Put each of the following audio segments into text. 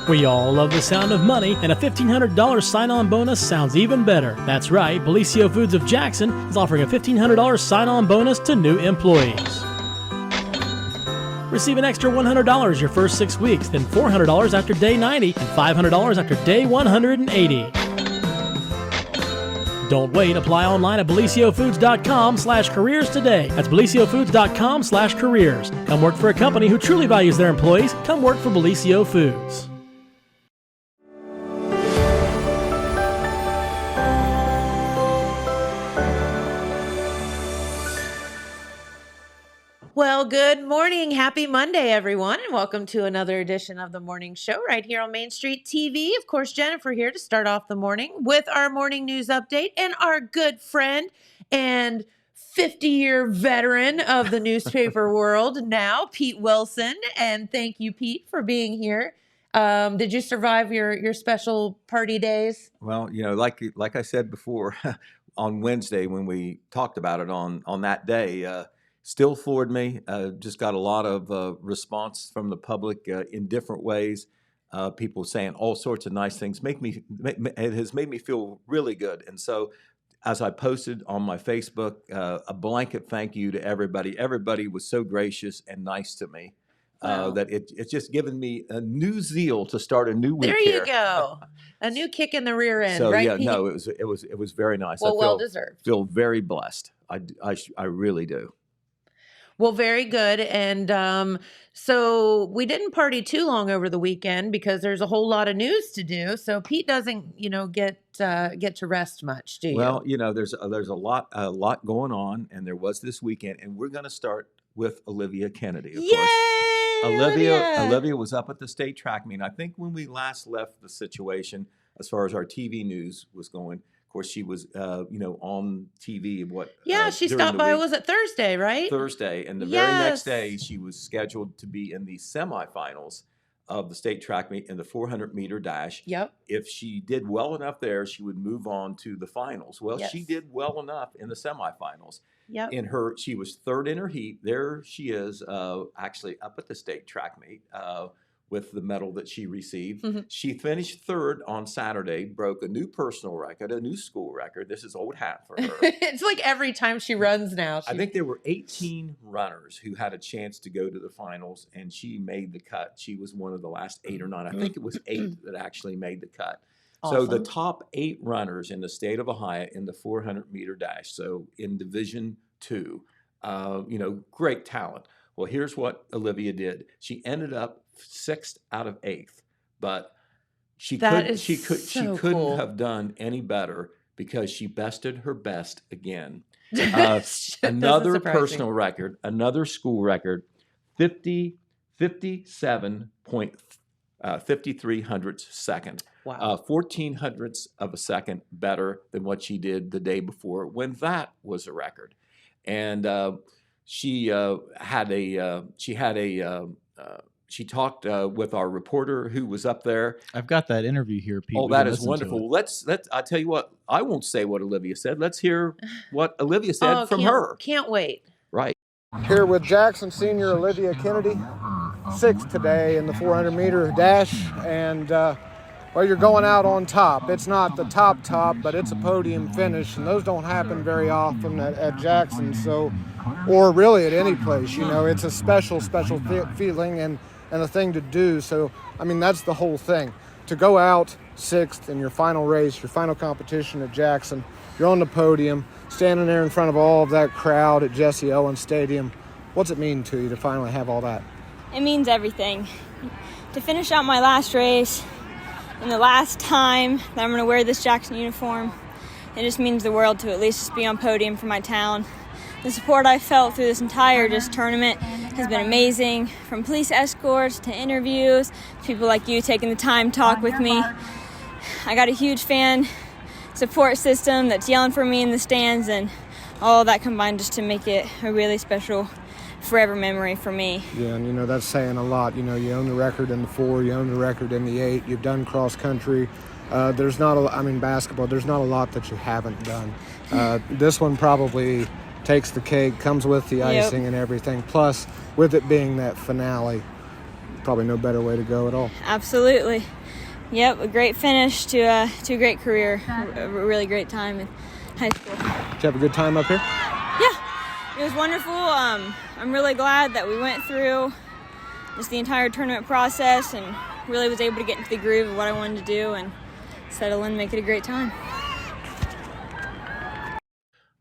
We all love the sound of money, and a $1,500 sign-on bonus sounds even better. That's right, Belicio Foods of Jackson is offering a $1,500 sign-on bonus to new employees. Receive an extra $100 your first 6 weeks, then $400 after day 90, and $500 after day 180. Don't wait. Apply online at beliciofoods.com/careers today. That's beliciofoods.com/careers. Come work for a company who truly values their employees. Come work for Belicio Foods. Well, good morning. Happy Monday, everyone, and welcome to another edition of the morning show right here on Main Street TV. Of course, Jennifer here to start off the morning with our morning news update and our good friend and 50-year veteran of the newspaper world now, Pete Wilson. And thank you, Pete, for being here. Did you survive your special party days? Well, like I said before, on Wednesday when we talked about it on that day, still floored me. Just got a lot of response from the public in different ways. People saying all sorts of nice things. It has made me feel really good. And so, as I posted on my Facebook, a blanket thank you to everybody. Everybody was so gracious and nice to me. Wow. That it's just given me a new zeal to start a new week. There you go, a new kick in the rear end. So right, yeah, Pete? no, it was very nice. Well, well deserved. Feel very blessed. I really do. Well, very good. And so we didn't party too long over the weekend because there's a whole lot of news to do. So Pete doesn't, get to rest much, do you? Well, there's a lot going on, and there was this weekend, and we're going to start with Olivia Kennedy, of course. Olivia was up at the state track meet. I think when we last left the situation, as far as our TV news was going, of course, she was, on TV. She stopped by. Was it Thursday, right? Thursday, and the very next day, she was scheduled to be in the semifinals of the state track meet in the 400-meter dash. Yep. If she did well enough there, she would move on to the finals. Well, she did well enough in the semifinals. Yep. She was third in her heat. There she is, actually up at the state track meet with the medal that she received. Mm-hmm. She finished third on Saturday, broke a new personal record, a new school record. This is old hat for her. It's like every time she runs now. I think there were 18 runners who had a chance to go to the finals, and she made the cut. She was one of the last 8 or 9. I think it was 8 that actually made the cut. Awesome. So the top 8 runners in the state of Ohio in the 400-meter dash, so in Division II, great talent. Well, here's what Olivia did. She ended up 6th out of 8th, but she couldn't have done any better because she bested her best again. Another personal record, another school record, 57.53 hundredths second. Wow. 14 hundredths of a second better than what she did the day before when that was a record. And she talked with our reporter who was up there. I've got that interview here, Pete. Oh, that is wonderful. Let's. I tell you what. I won't say what Olivia said. Let's hear what Olivia said from her. Can't wait. Right. Here with Jackson senior Olivia Kennedy, 6th today in the 400-meter dash, and you're going out on top. It's not the top, but it's a podium finish, and those don't happen very often at Jackson. So, or really at any place. It's a special feeling and a thing to do. So, that's the whole thing. To go out 6th in your final race, your final competition at Jackson, you're on the podium, standing there in front of all of that crowd at Jesse Owens Stadium. What's it mean to you to finally have all that? It means everything. To finish out my last race and the last time that I'm going to wear this Jackson uniform, it just means the world to at least just be on podium for my town. The support I felt through this entire tournament has been amazing, from police escorts to interviews, people like you taking the time to talk with me. I got a huge fan support system that's yelling for me in the stands, and all of that combined just to make it a really special forever memory for me. Yeah, and that's saying a lot. You own the record in the 4, you own the record in the 8, you've done cross country. There's not basketball, there's not a lot that you haven't done. This one probably takes the cake, comes with the icing and everything. Plus, with it being that finale, probably no better way to go at all. Absolutely. Yep, a great finish to a great career. A really great time in high school. Did you have a good time up here? Yeah, it was wonderful. I'm really glad that we went through just the entire tournament process and really was able to get into the groove of what I wanted to do and settle in and make it a great time.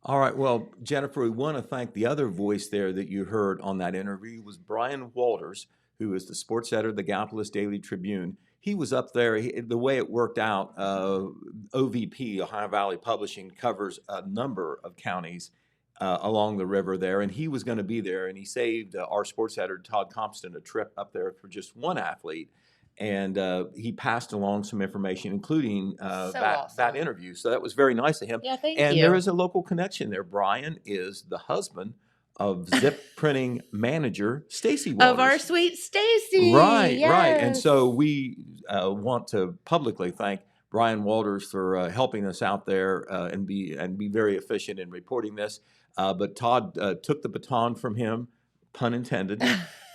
All right. Well, Jennifer, we want to thank the other voice there that you heard on that interview was Brian Walters, who is the sports editor of the Gallipolis Daily Tribune. He was up there. The way it worked out, OVP, Ohio Valley Publishing, covers a number of counties along the river there, and he was going to be there, and he saved our sports editor, Todd Compston, a trip up there for just one athlete. And he passed along some information, including that interview. So that was very nice of him. Yeah, thank and you. there is a local connection there. Brian is the husband of zip printing manager Stacy Walters. Of our sweet Stacy. Right, yes. right. And so we want to publicly thank Brian Walters for helping us out there and be very efficient in reporting this. But Todd took the baton from him, pun intended.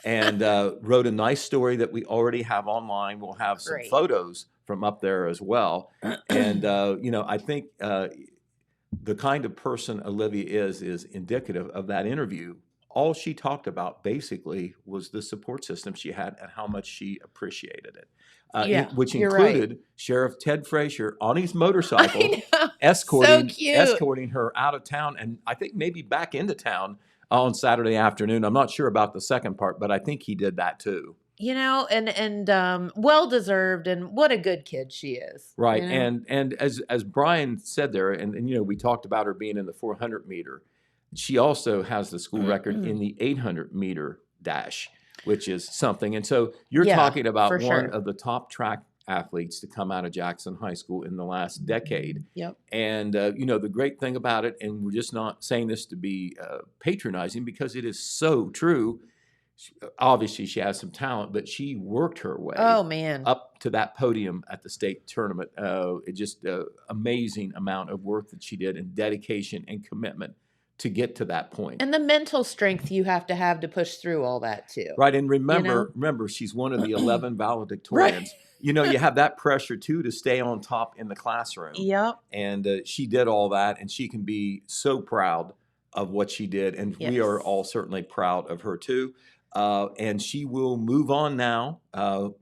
And wrote a nice story that we already have online. We'll have some photos from up there as well. And, I think the kind of person Olivia is indicative of that interview. All she talked about basically was the support system she had and how much she appreciated it. Which included Sheriff Ted Frazier on his motorcycle escorting her out of town and I think maybe back into town on Saturday afternoon. I'm not sure about the second part, but I think he did that too. And well-deserved, and what a good kid she is. Right. And as Brian said there, and we talked about her being in the 400 meter, she also has the school record in the 800 meter dash, which is something. And so you're talking about one of the top track athletes to come out of Jackson High School in the last decade. Yep. And, the great thing about it, and we're just not saying this to be patronizing because it is so true. Obviously, she has some talent, but she worked her way up to that podium at the state tournament. Just an amazing amount of work that she did and dedication and commitment to get to that point. And the mental strength you have to push through all that too. Right. And remember, she's one of the 11 valedictorians. You have that pressure too to stay on top in the classroom. Yep. And she did all that, and she can be so proud of what she did. And we are all certainly proud of her too. And she will move on now,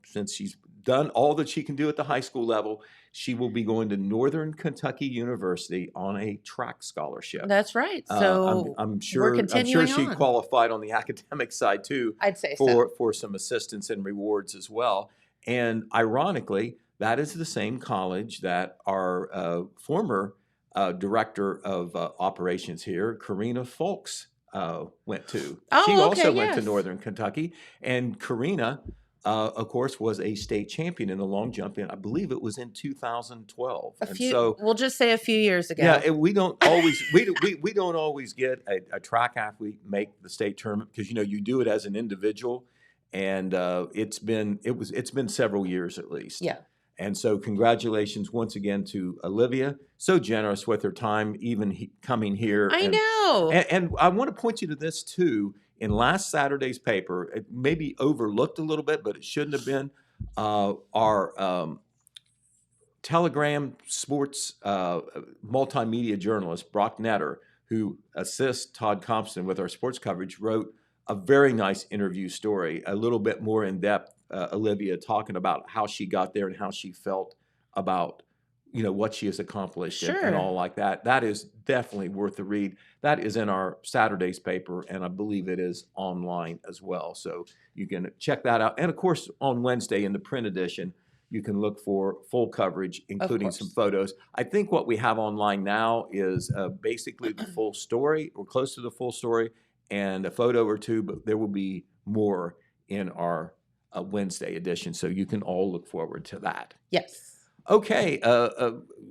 since she's done all that she can do at the high school level. She will be going to Northern Kentucky University on a track scholarship. That's right. So I'm sure she qualified on the academic side too. I'd say for some assistance and rewards as well. And ironically, that is the same college that our former director of operations here, Karina Folks, went to. She also went to Northern Kentucky. And Karina, of course, was a state champion in the long jump. I believe it was in 2012. We'll just say a few years ago. Yeah, we don't always we don't always get a track athlete make the state tournament because you do it as an individual. And it's been several years at least. Yeah. And so congratulations once again to Olivia. So generous with her time, even coming here. I know. And I want to point you to this too. In last Saturday's paper, it may be overlooked a little bit, but it shouldn't have been. Our Telegram sports multimedia journalist, Brock Netter, who assists Todd Compston with our sports coverage, wrote a very nice interview story, a little bit more in depth, Olivia talking about how she got there and how she felt about, what she has accomplished and all like that. That is definitely worth the read. That is in our Saturday's paper, and I believe it is online as well. So you can check that out. And of course, on Wednesday in the print edition, you can look for full coverage, including some photos. I think what we have online now is basically the full story, or close to the full story, and a photo or two, but there will be more in our Wednesday edition, so you can all look forward to that. Yes. Okay,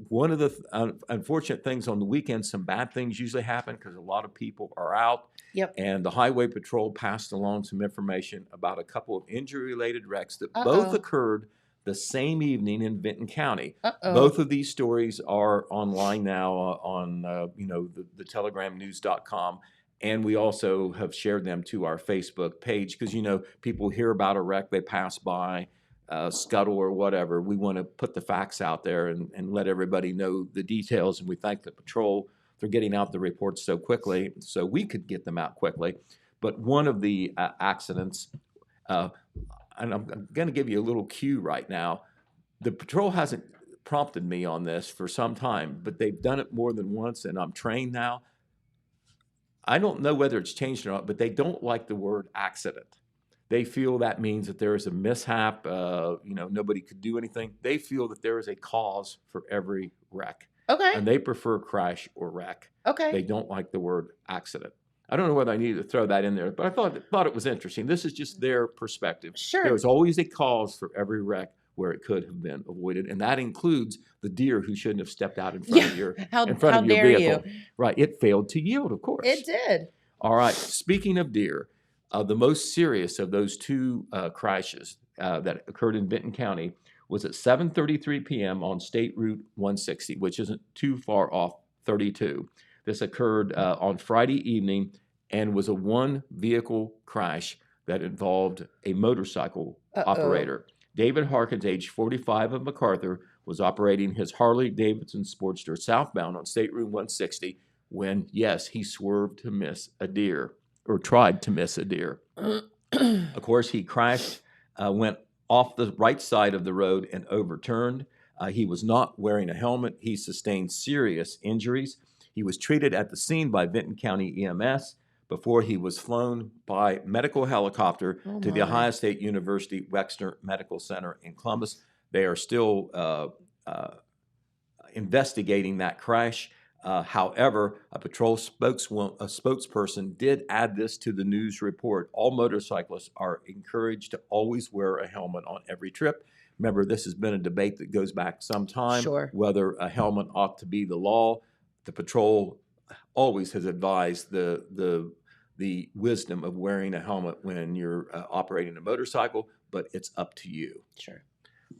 one of the unfortunate things on the weekend, some bad things usually happen because a lot of people are out. Yep. And the Highway Patrol passed along some information about a couple of injury-related wrecks that both occurred the same evening in Benton County. Both of these stories are online now on the telegramnews.com. And we also have shared them to our Facebook page because, people hear about a wreck, they pass by, scuttle or whatever. We want to put the facts out there and let everybody know the details. And we thank the patrol for getting out the reports so quickly so we could get them out quickly. But one of the accidents, and I'm going to give you a little cue right now. The patrol hasn't prompted me on this for some time, but they've done it more than once, and I'm trained now. I don't know whether it's changed or not, but they don't like the word accident. They feel that means that there is a mishap, nobody could do anything. They feel that there is a cause for every wreck. Okay. And they prefer crash or wreck. Okay. They don't like the word accident. I don't know whether I needed to throw that in there, but I thought it was interesting. This is just their perspective. Sure. There's always a cause for every wreck where it could have been avoided, and that includes the deer who shouldn't have stepped out in front of your how vehicle. You? Right, it failed to yield, of course. It did. All right. Speaking of deer, the most serious of those two crashes that occurred in Benton County was at 7:33 p.m. on State Route 160, which isn't too far off 32. This occurred on Friday evening and was a one-vehicle crash that involved a motorcycle operator. David Harkins, age 45 of MacArthur, was operating his Harley-Davidson Sportster southbound on State Route 160 when, yes, he swerved to miss a deer, or tried to miss a deer. Of course, he crashed, went off the right side of the road and overturned. He was not wearing a helmet. He sustained serious injuries. He was treated at the scene by Benton County EMS before he was flown by medical helicopter to the Ohio State University Wexner Medical Center in Columbus. They are still investigating that crash. However, a patrol spokesperson did add this to the news report. All motorcyclists are encouraged to always wear a helmet on every trip. Remember, this has been a debate that goes back some time, whether a helmet ought to be the law. The patrol always has advised the wisdom of wearing a helmet when you're operating a motorcycle, but it's up to you. Sure.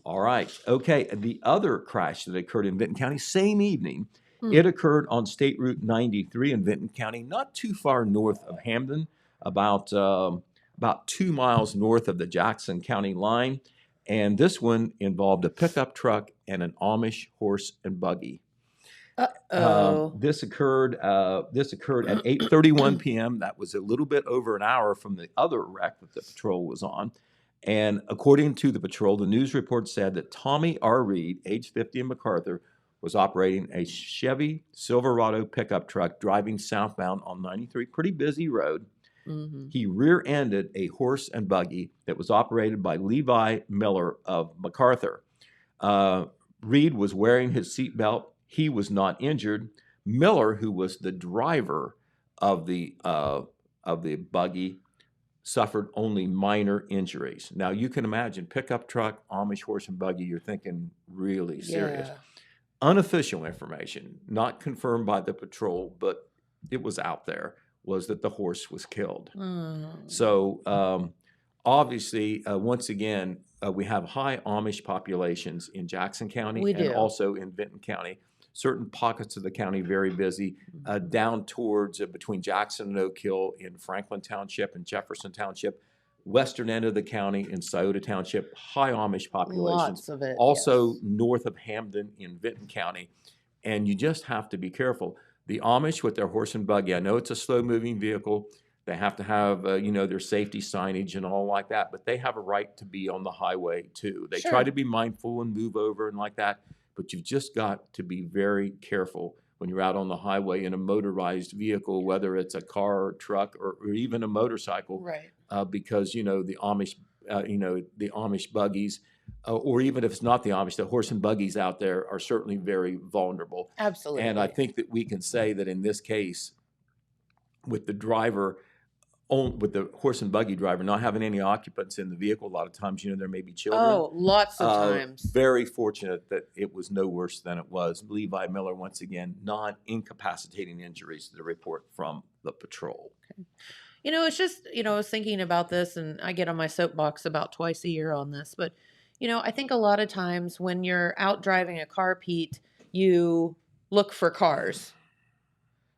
All right. Okay. The other crash that occurred in Benton County, same evening, it occurred on State Route 93 in Benton County, not too far north of Hamden, about 2 miles north of the Jackson County line. And this one involved a pickup truck and an Amish horse and buggy. This occurred at 8:31 p.m. That was a little bit over an hour from the other wreck that the patrol was on. And according to the patrol, the news report said that Tommy R. Reed, age 50 in MacArthur, was operating a Chevy Silverado pickup truck driving southbound on 93, pretty busy road. Mm-hmm. He rear-ended a horse and buggy that was operated by Levi Miller of MacArthur. Reed was wearing his seatbelt. He was not injured. Miller, who was the driver of the buggy, suffered only minor injuries. Now, you can imagine, pickup truck, Amish horse and buggy, you're thinking really serious. Yeah. Unofficial information, not confirmed by the patrol, but it was out there, was that the horse was killed. So obviously, once again, we have high Amish populations in Jackson County and also in Benton County. Certain pockets of the county very busy, down towards between Jackson and Oak Hill in Franklin Township and Jefferson Township, western end of the county in Scioto Township, high Amish populations. Lots of it. Also north of Hamden in Benton County. And you just have to be careful. The Amish with their horse and buggy, I know it's a slow-moving vehicle. They have to have, their safety signage and all like that, but they have a right to be on the highway too. They try to be mindful and move over and like that, but you've just got to be very careful when you're out on the highway in a motorized vehicle, whether it's a car or truck or even a motorcycle, right? Because the Amish, the Amish buggies, or even if it's not the Amish, the horse and buggies out there are certainly very vulnerable. Absolutely. And I think that we can say that in this case, with the driver, with the horse and buggy driver not having any occupants in the vehicle, a lot of times, there may be children. Oh, lots of times. Very fortunate that it was no worse than it was. Levi Miller, once again, non-incapacitating injuries to the report from the patrol. Okay. It's just, I was thinking about this, and I get on my soapbox about twice a year on this, but, I think a lot of times when you're out driving a car, Pete, you look for cars.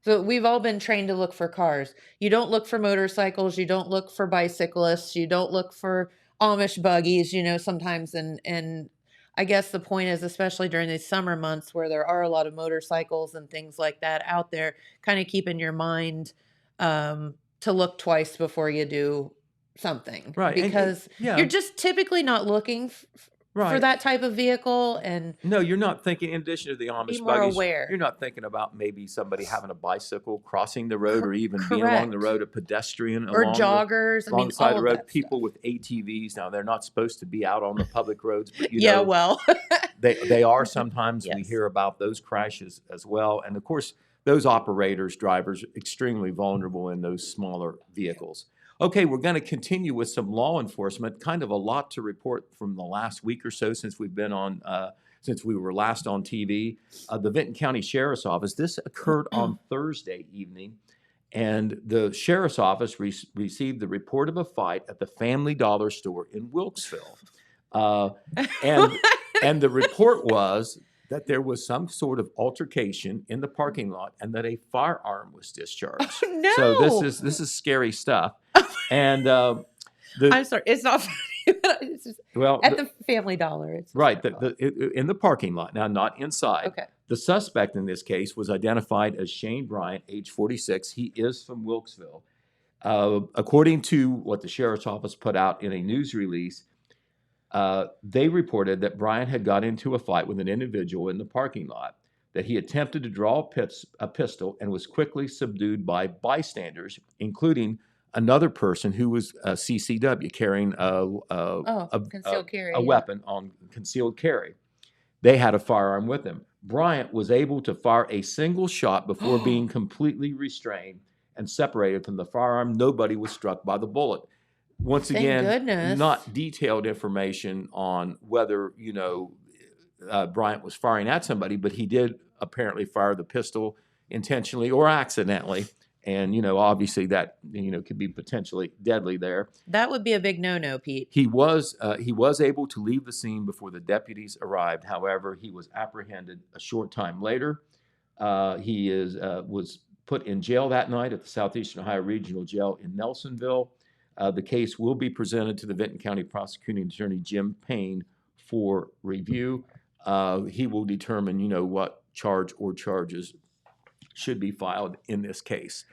So we've all been trained to look for cars. You don't look for motorcycles. You don't look for bicyclists. You don't look for Amish buggies, sometimes. And I guess the point is, especially during these summer months where there are a lot of motorcycles and things like that out there, kind of keep in your mind to look twice before you do something. Right. Because you're just typically not looking for that type of vehicle. And no, you're not thinking, in addition to the Amish be more buggies, aware. You're not thinking about maybe somebody having a bicycle crossing the road, or even being along the road, a pedestrian or joggers. Alongside all the road. stuff. People with ATVs. Now, they're not supposed to be out on the public roads, but they are sometimes. Yes. We hear about those crashes as well. And of course, those operators, drivers, extremely vulnerable in those smaller vehicles. Okay, we're going to continue with some law enforcement. Kind of a lot to report from the last week or so since we've been on, since we were last on TV. The Vinton County Sheriff's Office. This occurred on Thursday evening, and the Sheriff's Office received the report of a fight at the Family Dollar store in Wilkesville, and the report was that there was some sort of altercation in the parking lot, and that a firearm was discharged. Oh, no. So this is scary stuff. And I'm sorry, it's not funny. It's just, at the Family Dollar. It's right, in the parking lot, now not inside. Okay. The suspect in this case was identified as Shane Bryant, age 46. He is from Wilkesville. According to what the Sheriff's Office put out in a news release, they reported that Bryant had got into a fight with an individual in the parking lot, that he attempted to draw a pistol and was quickly subdued by bystanders, including another person who was a CCW, carrying a weapon on concealed carry. They had a firearm with him. Bryant was able to fire a single shot before being completely restrained and separated from the firearm. Nobody was struck by the bullet. Once again, not detailed information on whether, Bryant was firing at somebody, but he did apparently fire the pistol intentionally or accidentally. And, obviously that, could be potentially deadly there. That would be a big no-no, Pete. He was able to leave the scene before the deputies arrived. However, he was apprehended a short time later. He was put in jail that night at the Southeastern Ohio Regional Jail in Nelsonville. The case will be presented to the Vinton County Prosecuting Attorney Jim Payne for review. He will determine, what charge or charges should be filed in this case.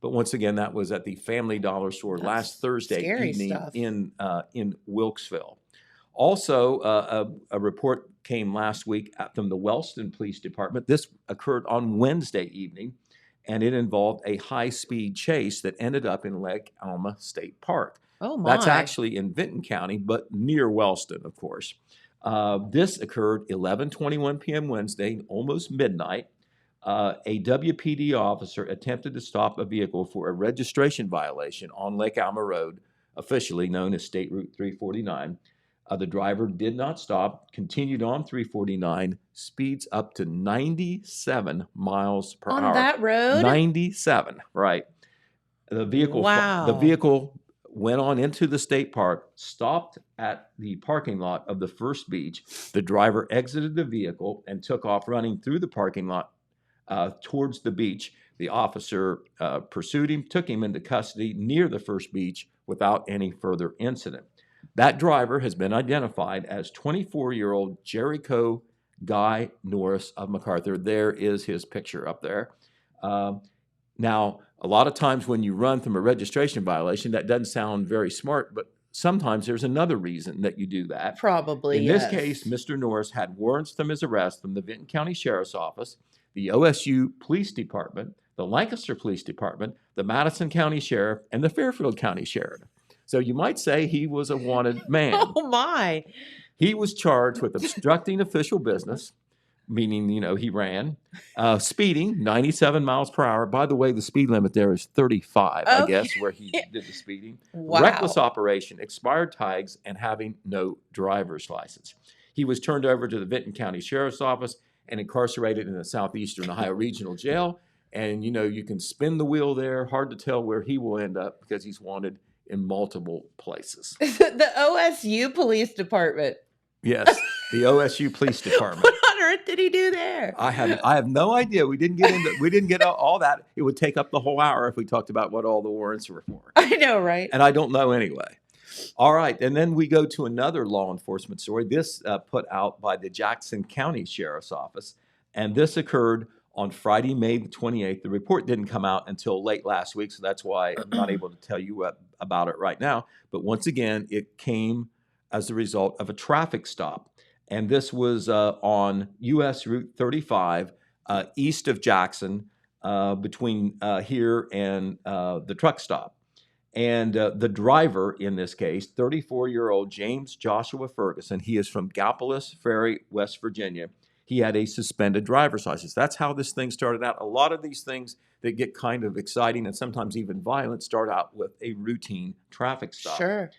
But once again, that was at the Family Dollar store last Thursday evening in Wilkesville. Also, a report came last week from the Wellston Police Department. This occurred on Wednesday evening, and it involved a high-speed chase that ended up in Lake Alma State Park. Oh, my. That's actually in Vinton County, but near Wellston, of course. This occurred 11:21 p.m. Wednesday, almost midnight. A WPD officer attempted to stop a vehicle for a registration violation on Lake Alma Road, officially known as State Route 349. The driver did not stop, continued on 349, speeds up to 97 miles per hour. On that road? 97, right. The vehicle went on into the state park, stopped at the parking lot of the first beach. The driver exited the vehicle and took off running through the parking lot towards the beach. The officer pursued him, took him into custody near the first beach without any further incident. That driver has been identified as 24-year-old Jericho Guy Norris of MacArthur. There is his picture up there. Now, a lot of times when you run from a registration violation, that doesn't sound very smart, but sometimes there's another reason that you do that. Probably, In this case, Mr. Norris had warrants from his arrest from the Vinton County Sheriff's Office, the OSU Police Department, the Lancaster Police Department, the Madison County Sheriff, and the Fairfield County Sheriff. So you might say he was a wanted man. Oh, my. He was charged with obstructing official business, meaning, he ran, speeding, 97 miles per hour. By the way, the speed limit there is 35, I guess, where he did the speeding. Wow. Reckless operation, expired tags, and having no driver's license. He was turned over to the Vinton County Sheriff's Office and incarcerated in the Southeastern Ohio Regional Jail. And, you can spin the wheel there. Hard to tell where he will end up because he's wanted in multiple places. The OSU Police Department. Yes, the OSU Police Department. What on earth did he do there? I have no idea. We didn't get all that. It would take up the whole hour if we talked about what all the warrants were for. I know, right? And I don't know anyway. All right, and then we go to another law enforcement story. This put out by the Jackson County Sheriff's Office, and this occurred on Friday, May the 28th. The report didn't come out until late last week, so that's why I'm not able to tell you about it right now. But once again, it came as a result of a traffic stop. And this was on U.S. Route 35, east of Jackson, between here and the truck stop. And the driver in this case, 34-year-old James Joshua Ferguson, he is from Gallipolis Ferry, West Virginia. He had a suspended driver's license. That's how this thing started out. A lot of these things that get kind of exciting and sometimes even violent start out with a routine traffic stop. Sure.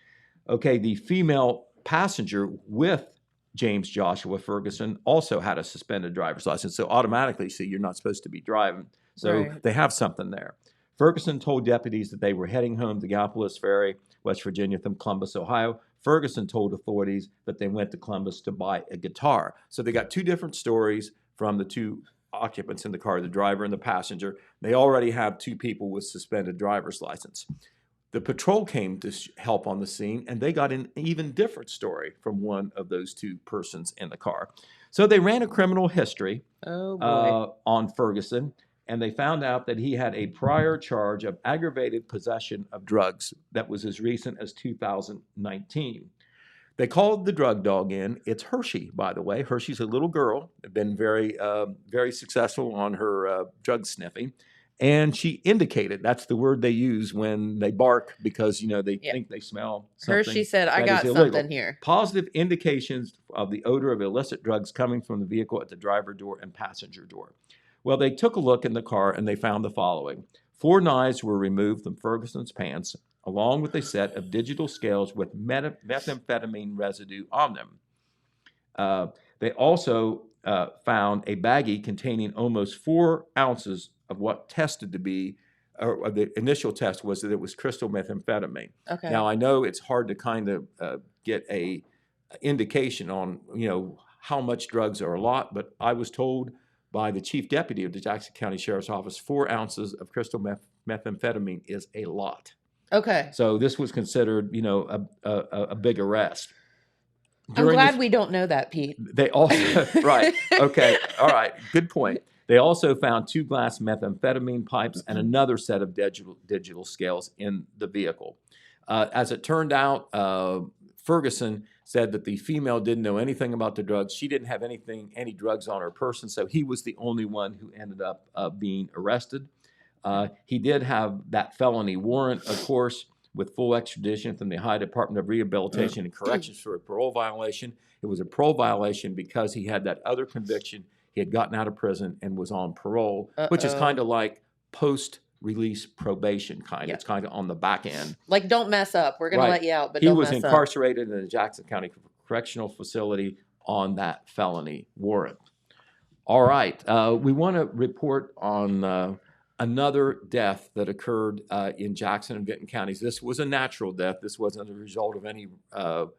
Okay, the female passenger with James Joshua Ferguson also had a suspended driver's license. So automatically, see, you're not supposed to be driving. So They have something there. Ferguson told deputies that they were heading home to Gallipolis Ferry, West Virginia, from Columbus, Ohio. Ferguson told authorities that they went to Columbus to buy a guitar. So they got two different stories from the two occupants in the car, the driver and the passenger. They already have two people with suspended driver's license. The patrol came to help on the scene, and they got an even different story from one of those two persons in the car. So they ran a criminal history on Ferguson, and they found out that he had a prior charge of aggravated possession of drugs that was as recent as 2019. They called the drug dog in. It's Hershey, by the way. Hershey's a little girl, been very successful on her drug sniffing. And she indicated, that's the word they use when they bark because, they think they smell something. Hershey said, I got something here. Positive indications of the odor of illicit drugs coming from the vehicle at the driver door and passenger door. Well, they took a look in the car and they found the following. 4 knives were removed from Ferguson's pants, along with a set of digital scales with methamphetamine residue on them. They also found a baggie containing almost 4 ounces of what tested to be, or the initial test was that it was crystal methamphetamine. Okay. Now, I know it's hard to kind of get a indication on, how much drugs are a lot, but I was told by the chief deputy of the Jackson County Sheriff's Office, 4 ounces of crystal methamphetamine is a lot. Okay. So this was considered, a big arrest. I'm glad we don't know that, Pete. They also, right, okay, all right, good point. They also found 2 glass methamphetamine pipes and another set of digital scales in the vehicle. As it turned out, Ferguson said that the female didn't know anything about the drugs. She didn't have any drugs on her person, so he was the only one who ended up being arrested. He did have that felony warrant, of course, with full extradition from the Ohio Department of Rehabilitation and Corrections for a parole violation. It was a parole violation because he had that other conviction. He had gotten out of prison and was on parole, which is kind of like post-release probation kind. Yeah. It's kind of on the back end. Like, don't mess up. We're going to let you out, but he don't was mess up. incarcerated in the Jackson County Correctional Facility on that felony warrant. All right. We want to report on another death that occurred in Jackson and Vinton counties. This was a natural death. This wasn't a result of any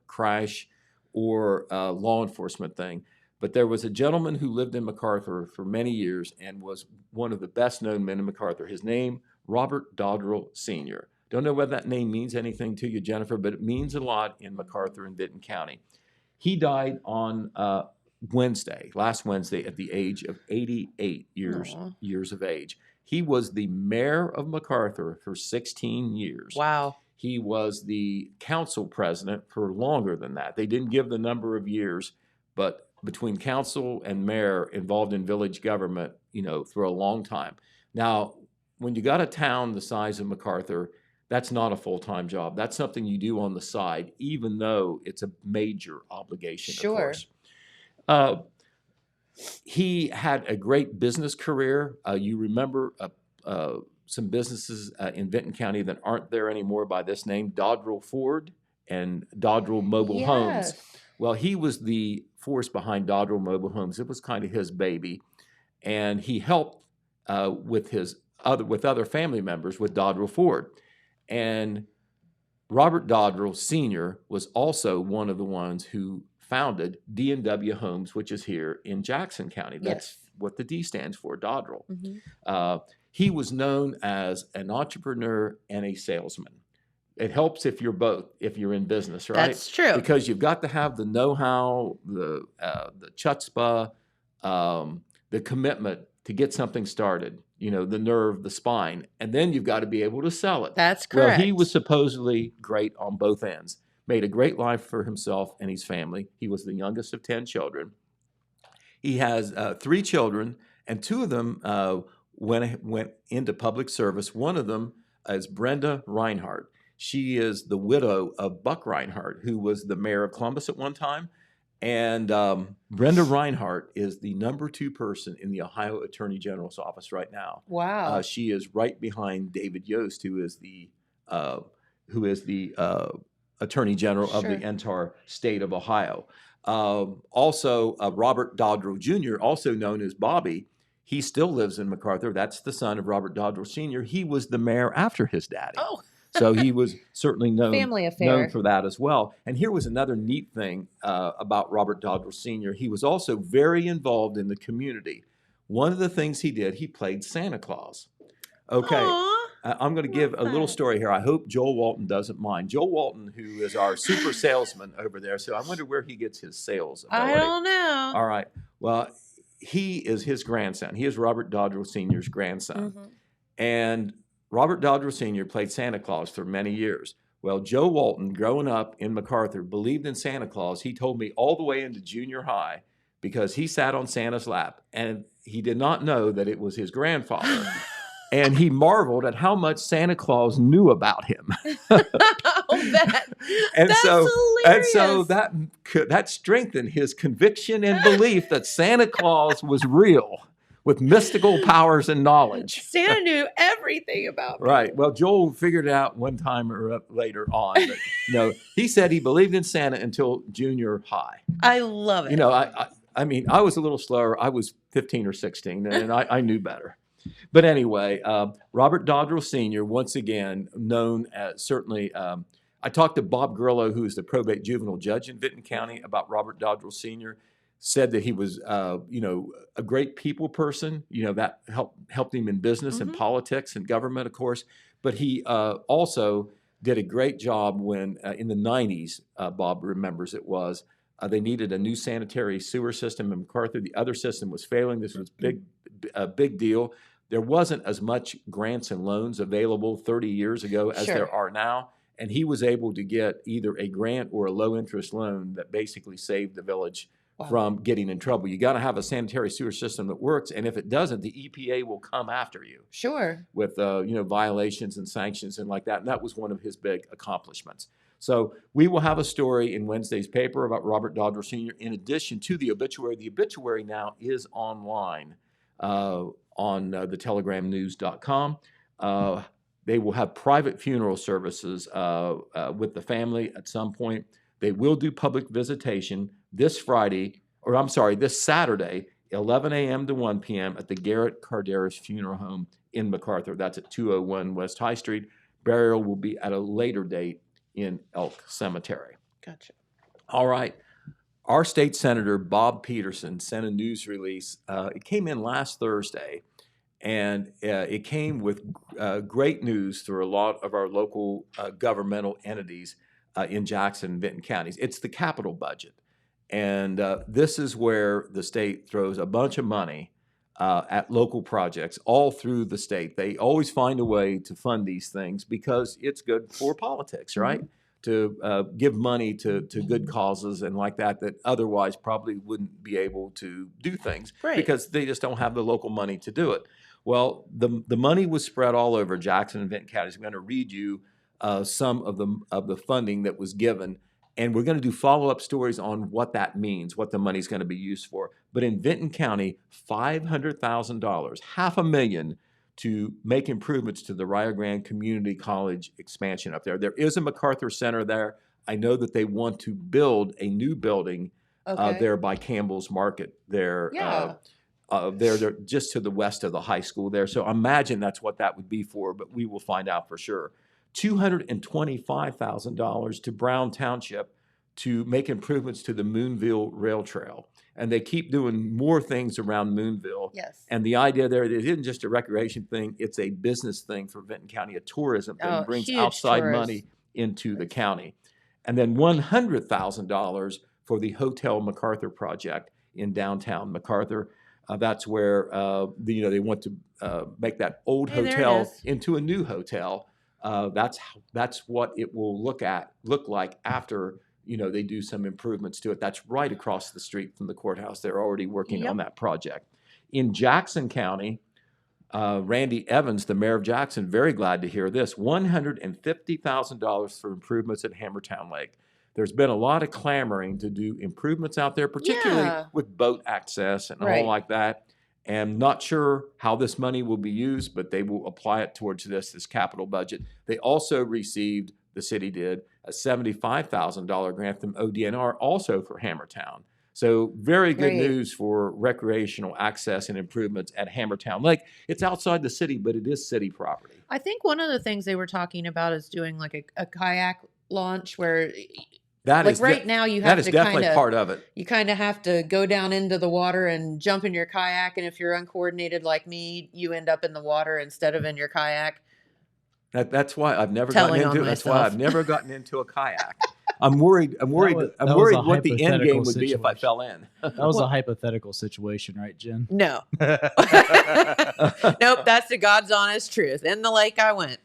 crash or law enforcement thing. But there was a gentleman who lived in MacArthur for many years and was one of the best-known men in MacArthur. His name, Robert Dodrell Sr. Don't know whether that name means anything to you, Jennifer, but it means a lot in MacArthur and Vinton County. He died on last Wednesday, at the age of 88 years of age. He was the mayor of MacArthur for 16 years. Wow. He was the council president for longer than that. They didn't give the number of years, but between council and mayor involved in village government, for a long time. Now, when you got a town the size of MacArthur, that's not a full-time job. That's something you do on the side, even though it's a major obligation, Sure. of course. He had a great business career. You remember some businesses in Vinton County that aren't there anymore by this name, Dodrell Ford and Dodrell Mobile Homes. Well, he was the force behind Dodrell Mobile Homes. It was kind of his baby. And he helped with other family members with Dodrell Ford. And Robert Dodrell Sr. was also one of the ones who founded D&W Homes, which is here in Jackson County. That's Yes. what the D stands for, Dodrell. Mm-hmm. He was known as an entrepreneur and a salesman. It helps if you're both, if you're in business, right? That's true. Because you've got to have the know-how, the chutzpah, the commitment to get something started, the nerve, the spine, and then you've got to be able to sell it. That's correct. Well, he was supposedly great on both ends, made a great life for himself and his family. He was the youngest of 10 children. He has 3 children, and 2 of them went into public service. One of them is Brenda Reinhardt. She is the widow of Buck Reinhardt, who was the mayor of Columbus at one time. And Brenda Reinhardt is the number 2 person in the Ohio Attorney General's office right now. Wow. She is right behind David Yost, who is the Attorney General of the entire state of Ohio. Also, Robert Dodrell Jr., also known as Bobby, he still lives in MacArthur. That's the son of Robert Dodrell Sr. He was the mayor after his daddy. Oh. So he was certainly Family affair. known for that as well. And here was another neat thing about Robert Dodrell Sr. He was also very involved in the community. One of the things he did, he played Santa Claus. Okay. I'm going to give a little story here. I hope Joel Walton doesn't mind. Joel Walton, who is our super salesman over there, so I wonder where he gets his sales ability. I don't know. All right. Well, he is his grandson. He is Robert Dodrell Sr.'s grandson. Mm-hmm. And Robert Dodrell Sr. played Santa Claus for many years. Well, Joe Walton, growing up in MacArthur, believed in Santa Claus. He told me all the way into junior high because he sat on Santa's lap, and he did not know that it was his grandfather. And he marveled at how much Santa Claus knew about him. That's hilarious. So that strengthened his conviction and belief that Santa Claus was real, with mystical powers and knowledge. Santa knew everything about me. Right. Well, Joel figured it out one time or later on. But, he said he believed in Santa until junior high. I love it. I mean, I was a little slower. I was 15 or 16, and I knew better. But anyway, Robert Dodrell Sr., once again, known as certainly, I talked to Bob Grillo, who is the probate juvenile judge in Vinton County, about Robert Dodrell Sr., said that he was, a great people person, that helped him in business and politics and government, of course. But he also did a great job when, in the 90s, Bob remembers it was, they needed a new sanitary sewer system in MacArthur. The other system was failing. This was a big deal. There wasn't as much grants and loans available 30 years ago as there are now. And he was able to get either a grant or a low-interest loan that basically saved the village from getting in trouble. You got to have a sanitary sewer system that works, and if it doesn't, the EPA will come after you. Sure. With violations and sanctions and like that. And that was one of his big accomplishments. So we will have a story in Wednesday's paper about Robert Dodrell Sr. in addition to the obituary. The obituary now is online on thetelegram.news.com. They will have private funeral services with the family at some point. They will do public visitation this Saturday, 11 a.m. to 1 p.m. at the Garrett Carderas Funeral Home in MacArthur. That's at 201 West High Street. Burial will be at a later date in Elk Cemetery. Gotcha. All right. Our state senator, Bob Peterson, sent a news release. It came in last Thursday, and it came with great news through a lot of our local governmental entities in Jackson and Vinton counties. It's the capital budget. And this is where the state throws a bunch of money at local projects all through the state. They always find a way to fund these things because it's good for politics, right? To give money to good causes and like that otherwise probably wouldn't be able to do things because they just don't have the local money to do it. Well, the money was spread all over Jackson and Vinton counties. I'm going to read you some of the funding that was given. And we're going to do follow-up stories on what that means, what the money's going to be used for. But in Vinton County, $500,000, $500,000 to make improvements to the Rio Grande Community College expansion up there. There is a MacArthur Center there. I know that they want to build a new building there by Campbell's Market there. They're just to the west of the high school there. So imagine that's what that would be for, but we will find out for sure. $225,000 to Brown Township to make improvements to the Moonville Rail Trail. And they keep doing more things around Moonville. Yes. And the idea there, it isn't just a recreation thing, it's a business thing for Benton County, a tourism thing. It brings huge outside tourist. money into the county. And then $100,000 for the Hotel MacArthur project in downtown MacArthur. That's where they want to make that old hotel into a new hotel. That's what it will look like after they do some improvements to it. That's right across the street from the courthouse. They're already working on that project. In Jackson County, Randy Evans, the mayor of Jackson, very glad to hear this: $150,000 for improvements at Hammertown Lake. There's been a lot of clamoring to do improvements out there, particularly with boat access and all like that. And not sure how this money will be used, but they will apply it towards this capital budget. They also received, the city did, a $75,000 grant from ODNR also for Hammertown. So very good news for recreational access and improvements at Hammertown Lake. It's outside the city, but it is city property. I think one of the things they were talking about is doing like a kayak launch where now you have to definitely part of it. You kind of have to go down into the water and jump in your kayak. And if you're uncoordinated like me, you end up in the water instead of in your kayak. That's why I've never gotten into it. That's why I've never gotten into a kayak. I'm worried what the end game would be if I fell in. That was a hypothetical situation, right, Jen? No. Nope, that's the God's honest truth. In the lake I went.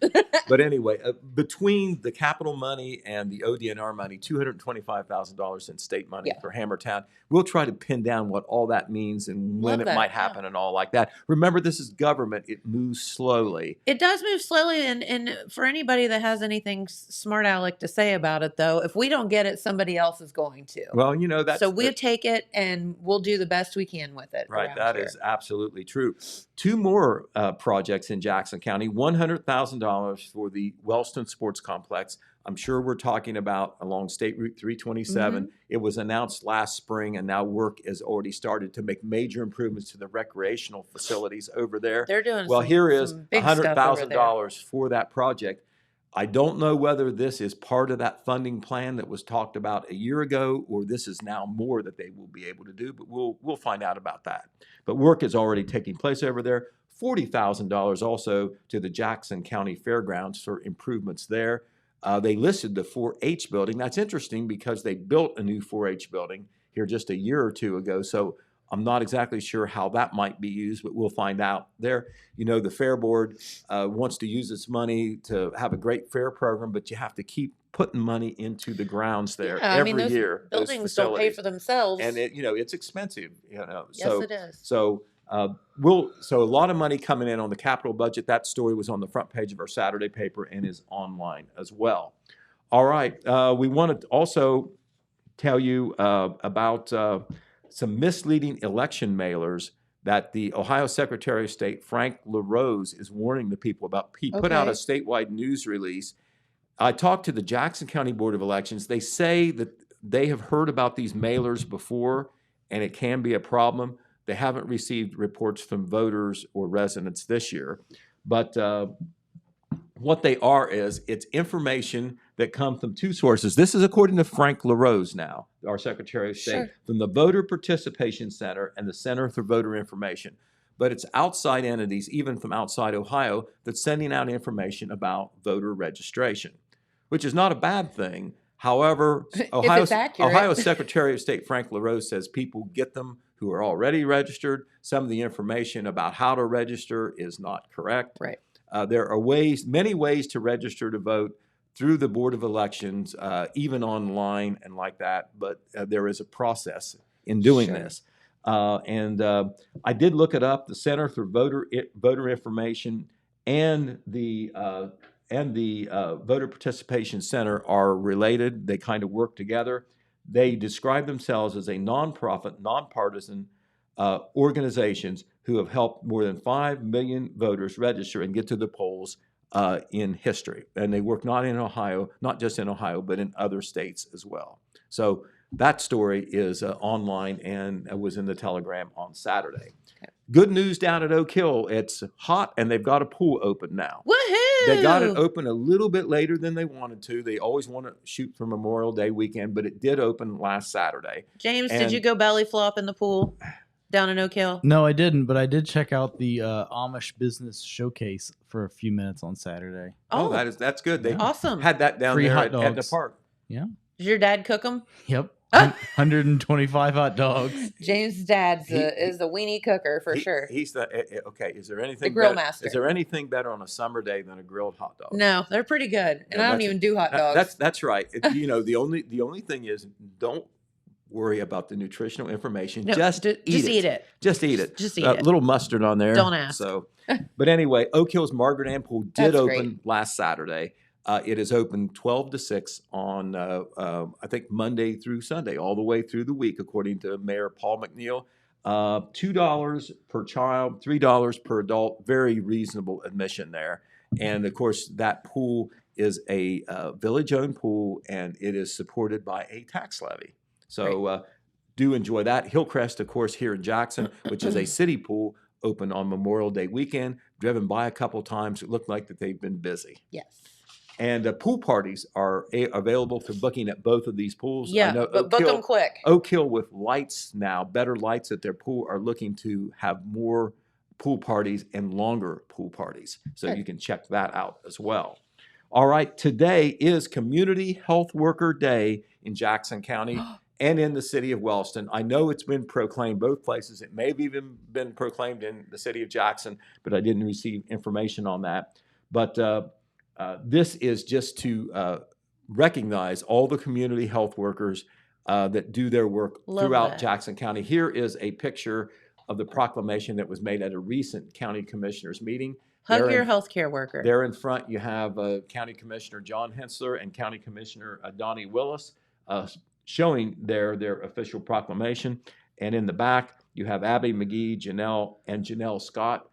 But anyway, between the capital money and the ODNR money, $225,000 in state money for Hammertown, we'll try to pin down what all that means and when it might happen and all like that. Remember, this is government. It moves slowly. It does move slowly. And for anybody that has anything smart aleck to say about it, though, if we don't get it, somebody else is going to. Well, that's... So we'll take it and we'll do the best we can with it. Right, that is absolutely true. Two more projects in Jackson County, $100,000 for the Wellston Sports Complex. I'm sure we're talking about along State Route 327. Mm-hmm. It was announced last spring, and now work has already started to make major improvements to the recreational facilities over there. They're doing here is $100,000 for that project. I don't know whether this is part of that funding plan that was talked about a year ago, or this is now more that they will be able to do, but we'll find out about that. But work is already taking place over there. $40,000 also to the Jackson County Fairgrounds for improvements there. They listed the 4-H building. That's interesting because they built a new 4-H building here just a year or two ago. So I'm not exactly sure how that might be used, but we'll find out there. The Fair Board wants to use its money to have a great fair program, but you have to keep putting money into the grounds there every year. Buildings don't pay for themselves. And it's expensive. Yes, it is. So a lot of money coming in on the capital budget. That story was on the front page of our Saturday paper and is online as well. All right. We want to also tell you about some misleading election mailers that the Ohio Secretary of State, Frank LaRose, is warning the people about. He put out a statewide news release. I talked to the Jackson County Board of Elections. They say that they have heard about these mailers before, and it can be a problem. They haven't received reports from voters or residents this year. But what they are is it's information that comes from two sources. This is according to Frank LaRose now, our Secretary of State, from the Voter Participation Center and the Center for Voter Information. But it's outside entities, even from outside Ohio, that's sending out information about voter registration, which is not a bad thing. However, Ohio Secretary of State Frank LaRose says people get them who are already registered. Some of the information about how to register is not correct. Right. There are many ways to register to vote through the Board of Elections, even online and like that. But there is a process in doing this. And I did look it up. The Center for Voter Information and the Voter Participation Center are related. They kind of work together. They describe themselves as a nonprofit, nonpartisan organizations who have helped more than 5 million voters register and get to the polls in history. And they work not just in Ohio, but in other states as well. So that story is online and was in the Telegram on Saturday. Good news down at Oak Hill. It's hot, and they've got a pool open now. Woohoo! They got it open a little bit later than they wanted to. They always want to shoot for Memorial Day weekend, but it did open last Saturday. James, And did you go belly flop in the pool down in Oak Hill? No, I didn't, but I did check out the Amish Business Showcase for a few minutes on Saturday. Oh, that's good. They awesome. had that down Free there hot at the dogs. park. Yeah. Did your dad cook them? Yep. 125 hot dogs. James' dad's is the weenie cooker for sure. He's the okay. Is there anything The grill better, master. Is there anything better on a summer day than a grilled hot dog? No, they're pretty good, and Yeah, I don't even do hot dogs. That's right. The only thing is, don't worry about the nutritional information. No, just eat it. Just eat it. Just eat it. A little mustard on there. Don't ask. So, but anyway, Oak Hill's Margaret Ann Pool did That's open great. last Saturday. It is open 12 to 6 on, I think, Monday through Sunday, all the way through the week, according to Mayor Paul McNeil. $2 per child, $3 per adult, very reasonable admission there. And, of course, that pool is a village-owned pool, and it is supported by a tax levy. So do enjoy that. Hillcrest, of course, here in Jackson, which is a city pool, open on Memorial Day weekend. Driven by a couple times. It looked like that they've been busy. Yes. And pool parties are available for booking at both of these pools. Yeah, I know but book them quick. Oak Hill with lights now, better lights at their pool, are looking to have more pool parties and longer pool parties. So Good. you can check that out as well. All right, today is Community Health Worker Day in Jackson County and in the city of Wellston. I know it's been proclaimed both places. It may have even been proclaimed in the city of Jackson, but I didn't receive information on that. But this is just to recognize all the community health workers that do their work Love throughout that. Jackson County. Here is a picture of the proclamation that was made at a recent county commissioners meeting. Hug your healthcare worker. There in front, you have County Commissioner John Hensler and County Commissioner Donnie Willis showing their official proclamation. And in the back, you have Abby McGee, Janelle Scott.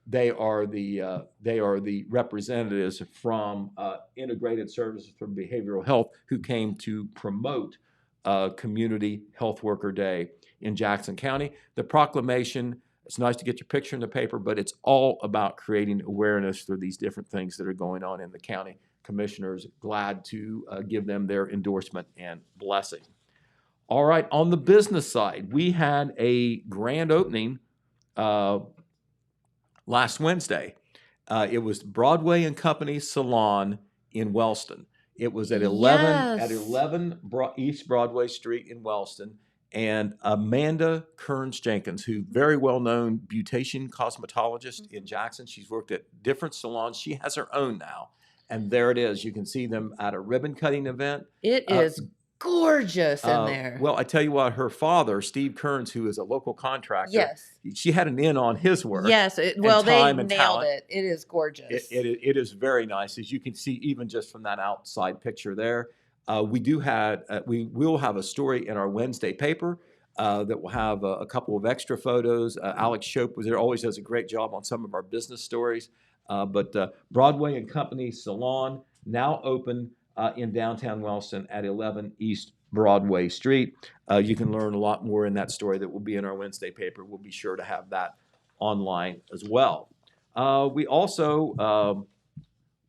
They are the representatives from Integrated Services for Behavioral Health who came to promote Community Health Worker Day in Jackson County. The proclamation, it's nice to get your picture in the paper, but it's all about creating awareness for these different things that are going on in the county. Commissioners glad to give them their endorsement and blessing. All right, on the business side, we had a grand opening last Wednesday. It was Broadway and Company Salon in Wellston. It was at 11 East Broadway Street in Wellston. And Amanda Kearns Jenkins, who very well known beautician cosmetologist in Jackson. She's worked at different salons. She has her own now. And there it is. You can see them at a ribbon cutting event. It is gorgeous in there. Well, I tell you what, her father, Steve Kearns, who is a local contractor, Yes. she had an in on his work. Yes. They time and nailed talent. it. It is gorgeous. It is very nice, as you can see, even just from that outside picture there. We will have a story in our Wednesday paper that will have a couple of extra photos. Alex Shope was there, always does a great job on some of our business stories. But Broadway and Company Salon now open in downtown Wellston at 11 East Broadway Street. You can learn a lot more in that story that will be in our Wednesday paper. We'll be sure to have that online as well. We also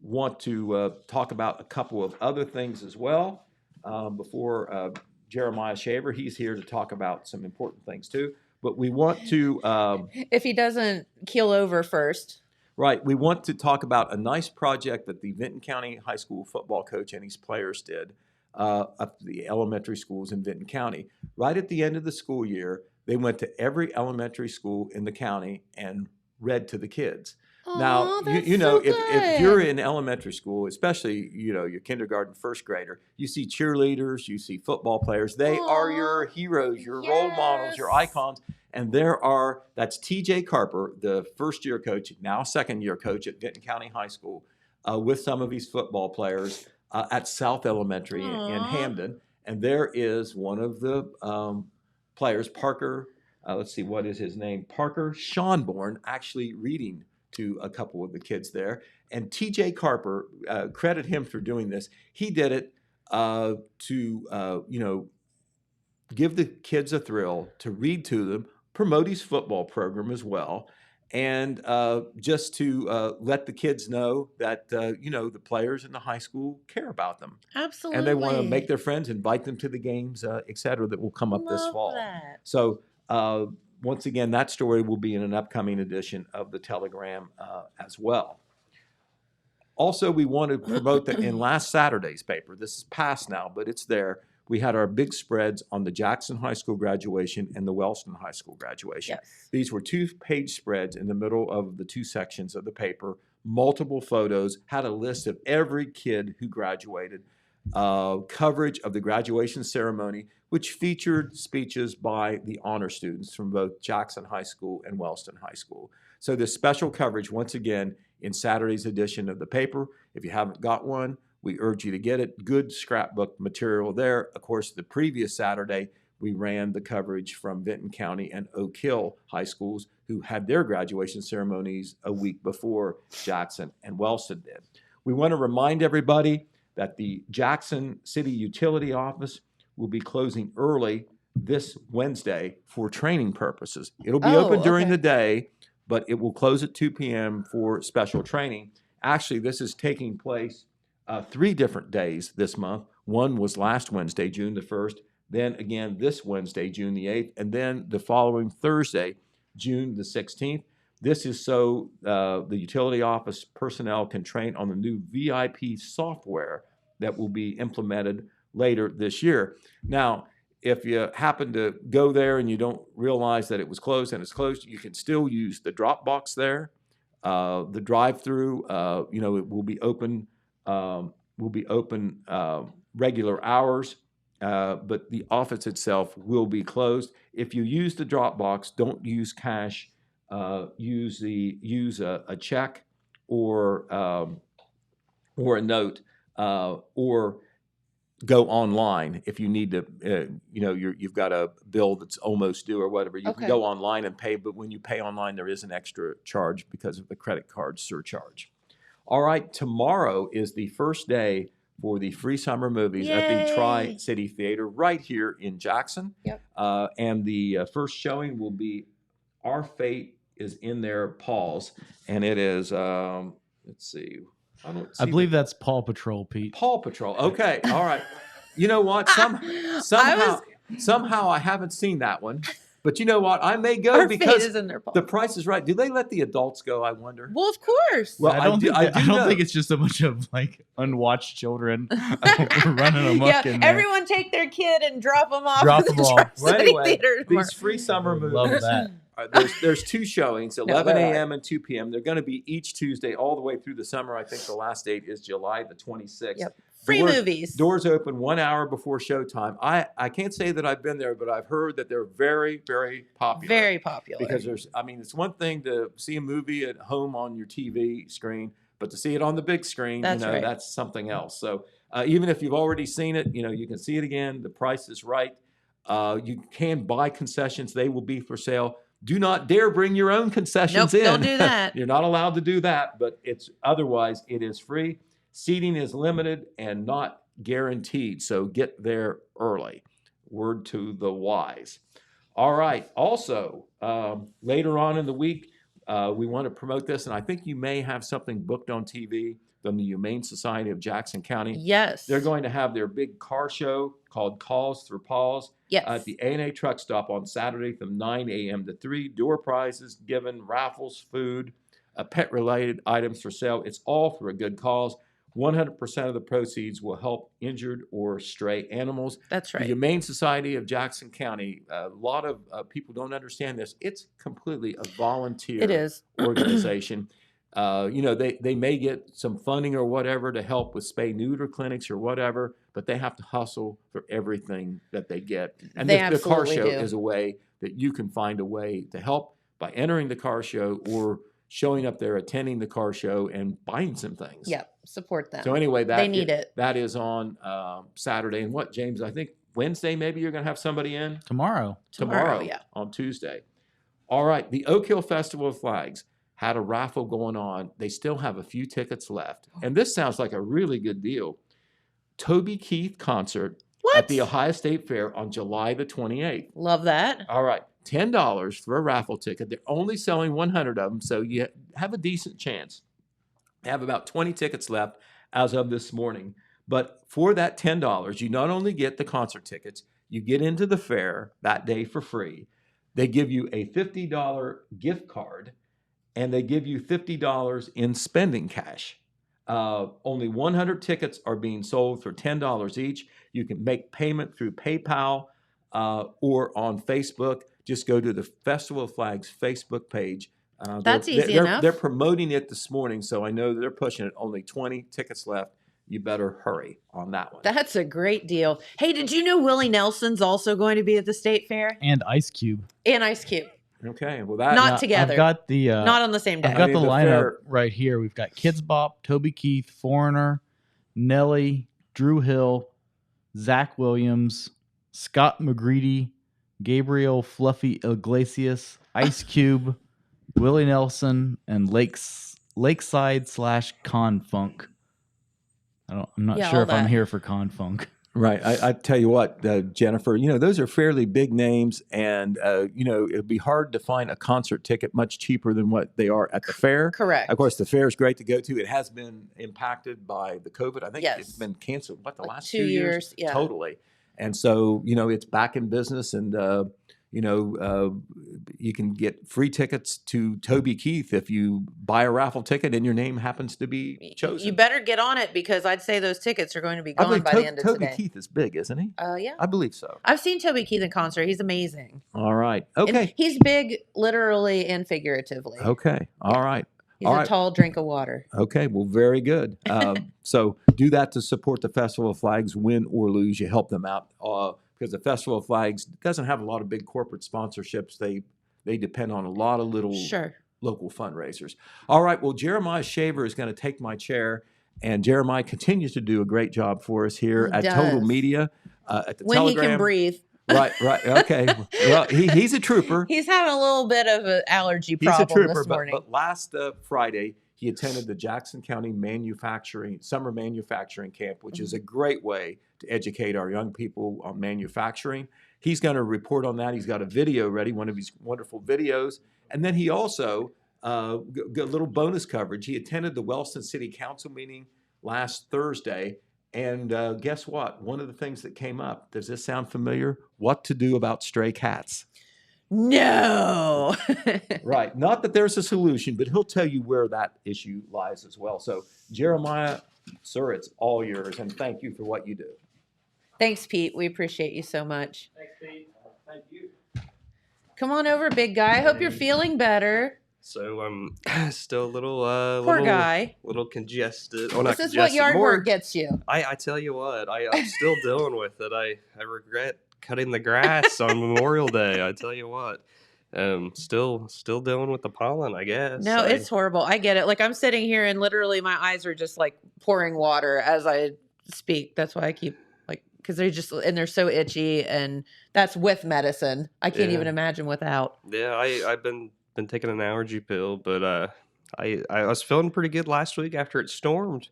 want to talk about a couple of other things as well before Jeremiah Shaver. He's here to talk about some important things too. But we want to... if he doesn't keel over first. Right. We want to talk about a nice project that the Vinton County High School football coach and his players did up the elementary schools in Vinton County. Right at the end of the school year, they went to every elementary school in the county and read to the kids. Now, if you're in elementary school, especially, your kindergarten, first grader, you see cheerleaders, you see football players. They are your heroes, your role models, your icons. And that's TJ Carper, the first-year coach, now second-year coach at Vinton County High School, with some of his football players at South Elementary in Hamden. And there is one of the players, Parker, let's see, what is his name? Parker Schonborn, actually reading to a couple of the kids there. And TJ Carper, credit him for doing this. He did it to give the kids a thrill, to read to them, promote his football program as well, and just to let the kids know that the players in the high school care about them. Absolutely. And they want to make their friends, invite them to the games, et cetera, that will come up this Love fall. that. So once again, that story will be in an upcoming edition of the Telegram as well. Also, we want to promote that in last Saturday's paper. This is past now, but it's there. We had our big spreads on the Jackson High School graduation and the Wellston High School graduation. Yes. These were 2-page spreads in the middle of the 2 sections of the paper, multiple photos, had a list of every kid who graduated, coverage of the graduation ceremony, which featured speeches by the honor students from both Jackson High School and Wellston High School. So this special coverage, once again, in Saturday's edition of the paper. If you haven't got one, we urge you to get it. Good scrapbook material there. Of course, the previous Saturday, we ran the coverage from Vinton County and Oak Hill high schools who had their graduation ceremonies a week before Jackson and Wellston did. We want to remind everybody that the Jackson City Utility Office will be closing early this Wednesday for training purposes. It'll be open during the day, but it will close at 2 p.m. for special training. Actually, this is taking place 3 different days this month. One was last Wednesday, June the 1st, then again this Wednesday, June the 8th, and then the following Thursday, June the 16th. This is so the utility office personnel can train on the new VIP software that will be implemented later this year. Now, if you happen to go there and you don't realize that it was closed and it's closed, you can still use the drop box there. The drive-through, it will be open. Regular hours, but the office itself will be closed. If you use the drop box, don't use cash. Use a check or a note, or go online if you need to. You've got a bill that's almost due or whatever. You can go online and pay, but when you pay online, there is an extra charge because of the credit card surcharge. All right, tomorrow is the first day for the free summer movies at the Tri-City Theater right here in Jackson. Yep. And the first showing will be Our Fate is in Their Paws, and it is, let's see. I believe that's Paw Patrol, Pete. Paw Patrol. Okay, all right. You know what? Somehow I haven't seen that one. But you know what? I may go because the Price is Right. Do they let the adults go, I wonder? Well, of course. Well, I don't think it's just a bunch of unwatched children running amok in there. Everyone take their kid and drop them off. Drop them off. Well, anyway, these free summer movies. Love that. There's 2 showings, 11 a.m. and 2 p.m. They're going to be each Tuesday all the way through the summer. I think the last date is July the 26th. Yep. Free movies. Doors open 1 hour before showtime. I can't say that I've been there, but I've heard that they're very, very popular. Very popular. Because it's one thing to see a movie at home on your TV screen, but to see it on the big screen, that's something else. So even if you've already seen it, you can see it again. The Price is Right. You can buy concessions. They will be for sale. Do not dare bring your own concessions in. Don't do that. You're not allowed to do that, but otherwise it is free. Seating is limited and not guaranteed, so get there early. Word to the wise. All right. Also, later on in the week, we want to promote this, and I think you may have something booked on TV from the Humane Society of Jackson County. Yes. They're going to have their big car show called Calls Through Paws at the A&A truck stop on Saturday from 9 a.m. to 3. Door prizes given, raffles, food, pet-related items for sale. It's all for a good cause. 100% of the proceeds will help injured or stray animals. That's right. The Humane Society of Jackson County, a lot of people don't understand this. It's completely a volunteer organization. They may get some funding or whatever to help with spay-neuter clinics or whatever, but they have to hustle for everything that they get. And the car show is a way that you can find a way to help by entering the car show or showing up there, attending the car show, and buying some things. Yep, support them. So anyway, they need it. That is on Saturday. And what, James? I think Wednesday maybe you're going to have somebody in? Tomorrow, yeah. On Tuesday. All right, the Oak Hill Festival of Flags had a raffle going on. They still have a few tickets left. And this sounds like a really good deal. Toby Keith concert What? at the Ohio State Fair on July the 28th. Love that. All right, $10 for a raffle ticket. They're only selling 100 of them, so you have a decent chance. They have about 20 tickets left as of this morning. But for that $10, you not only get the concert tickets, you get into the fair that day for free. They give you a $50 gift card, and they give you $50 in spending cash. Only 100 tickets are being sold for $10 each. You can make payment through PayPal or on Facebook. Just go to the Festival of Flags Facebook page. That's easy enough. They're promoting it this morning, so I know they're pushing it. Only 20 tickets left. You better hurry on that one. That's a great deal. Hey, did you know Willie Nelson's also going to be at the State Fair? And Ice Cube. And Ice Cube. Okay, well that Not together. I've got the Not on the same day. I've got I mean, the the lineup fair- right here. We've got Kids Bop, Toby Keith, Foreigner, Nelly, Drew Hill, Zach Williams, Scott McGreedy, Gabriel Fluffy Iglesias, Ice Cube, Willie Nelson, and Lakeside / Con Funk. I'm not Yeah, sure all if I'm that. here for Con Funk. Right. I tell you what, Jennifer, those are fairly big names, and, it'd be hard to find a concert ticket much cheaper than what they are at the fair. Correct. Of course, the fair is great to go to. It has been impacted by the COVID. I think Yes. it's been canceled, the Like last 2 2 years? Yeah. Totally. And so, it's back in business, and, you can get free tickets to Toby Keith if you buy a raffle ticket and your name happens to be chosen. You better get on it because I'd say those tickets are going to be I gone believe by the end of Toby today. Keith is big, isn't he? Yeah. I believe so. I've seen Toby Keith in concert. He's amazing. All right. And Okay. he's big literally and figuratively. Okay. All right. He's All a right. tall drink of water. Okay, well, very good. So do that to support the Festival of Flags, win or lose. You help them out because the Festival of Flags doesn't have a lot of big corporate sponsorships. They depend on a lot of little Sure. local fundraisers. All right, well, Jeremiah Shaver is going to take my chair, and Jeremiah continues to do a great job for us here He at Total does. Media, at the When Telegram. he can breathe. Right. Okay. Well, he's a trooper. He's having a little bit of an allergy He's a problem trooper, this morning. but last Friday, he attended the Jackson County Summer Manufacturing Camp, which is a great way to educate our young people on manufacturing. He's going to report on that. He's got a video ready, one of his wonderful videos. And then he also got a little bonus coverage. He attended the Wellston City Council meeting last Thursday. And guess what? One of the things that came up, does this sound familiar? What to do about stray cats. No. Right. Not that there's a solution, but he'll tell you where that issue lies as well. So, Jeremiah, sir, it's all yours. And thank you for what you do. Thanks, Pete. We appreciate you so much. Thanks, Pete. Thank you. Come on over, big guy. I hope you're feeling better. So I'm still a little Poor guy. little congested. Oh, not This is what congested, yard more- work gets you. I tell you what, I'm still dealing with it. I regret cutting the grass on Memorial Day. I tell you what, still dealing with the pollen, I guess. No, it's horrible. I get it. Like I'm sitting here and literally my eyes are just like pouring water as I speak. That's why I keep because they're so itchy, and that's with medicine. I can't Yeah. even imagine without. Yeah, I've been taking an allergy pill, but I was feeling pretty good last week after it stormed.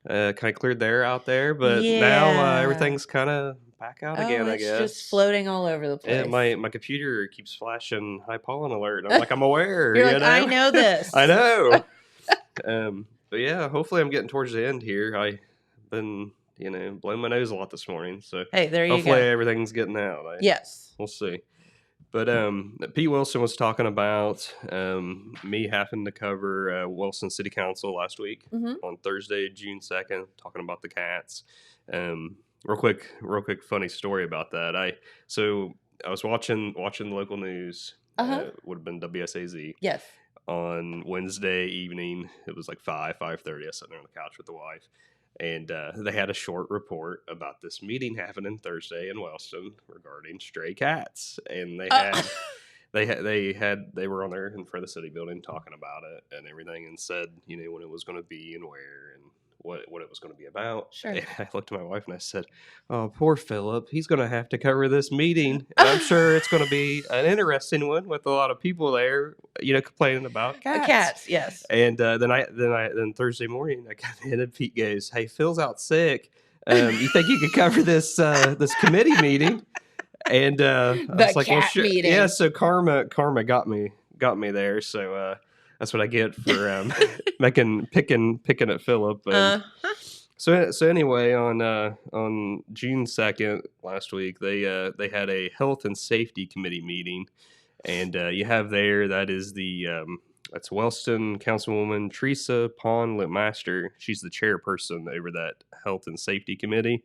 Kind of cleared the air out there, but now Yeah. everything's kind of back out again. I It's guess just floating all over the place. Yeah, my computer keeps flashing high pollen alert. And I'm like, I'm aware. You're you like, I know this. I know. But yeah, hopefully I'm getting towards the end here. I've been, blowing my nose a lot this morning. So Hey, there you hopefully go. everything's getting out. Yes. We'll see. But Pete Wilson was talking about me having to cover Wilson City Council last week on Thursday, June 2nd, talking about the cats. Real quick funny story about that. I was watching the local news. Would have been WSAZ. Yes. On Wednesday evening. It was like 5:30. I was sitting there on the couch with the wife. And they had a short report about this meeting happening Thursday in Wellston regarding stray cats. And they were on there in front of the city building talking about it and everything, and said, when it was going to be and where and what it was going to be about. Sure. And I looked at my wife and I said, "Oh, poor Philip. He's going to have to cover this meeting. And I'm sure it's going to be an interesting one with a lot of people there, complaining about cats." Cats, yes. And then Thursday morning I got in and Pete goes, "Hey, Phil's out sick. You think you could cover this this committee meeting?" And I was like, "Well, cat sure." meeting. Yeah, so karma got me there. So that's what I get for picking at Philip. And so anyway, on June 2nd last week, they had a health and safety committee meeting, and you have there that is that's Wellston Councilwoman Teresa Pond Lipmaster. She's the chairperson over that health and safety committee,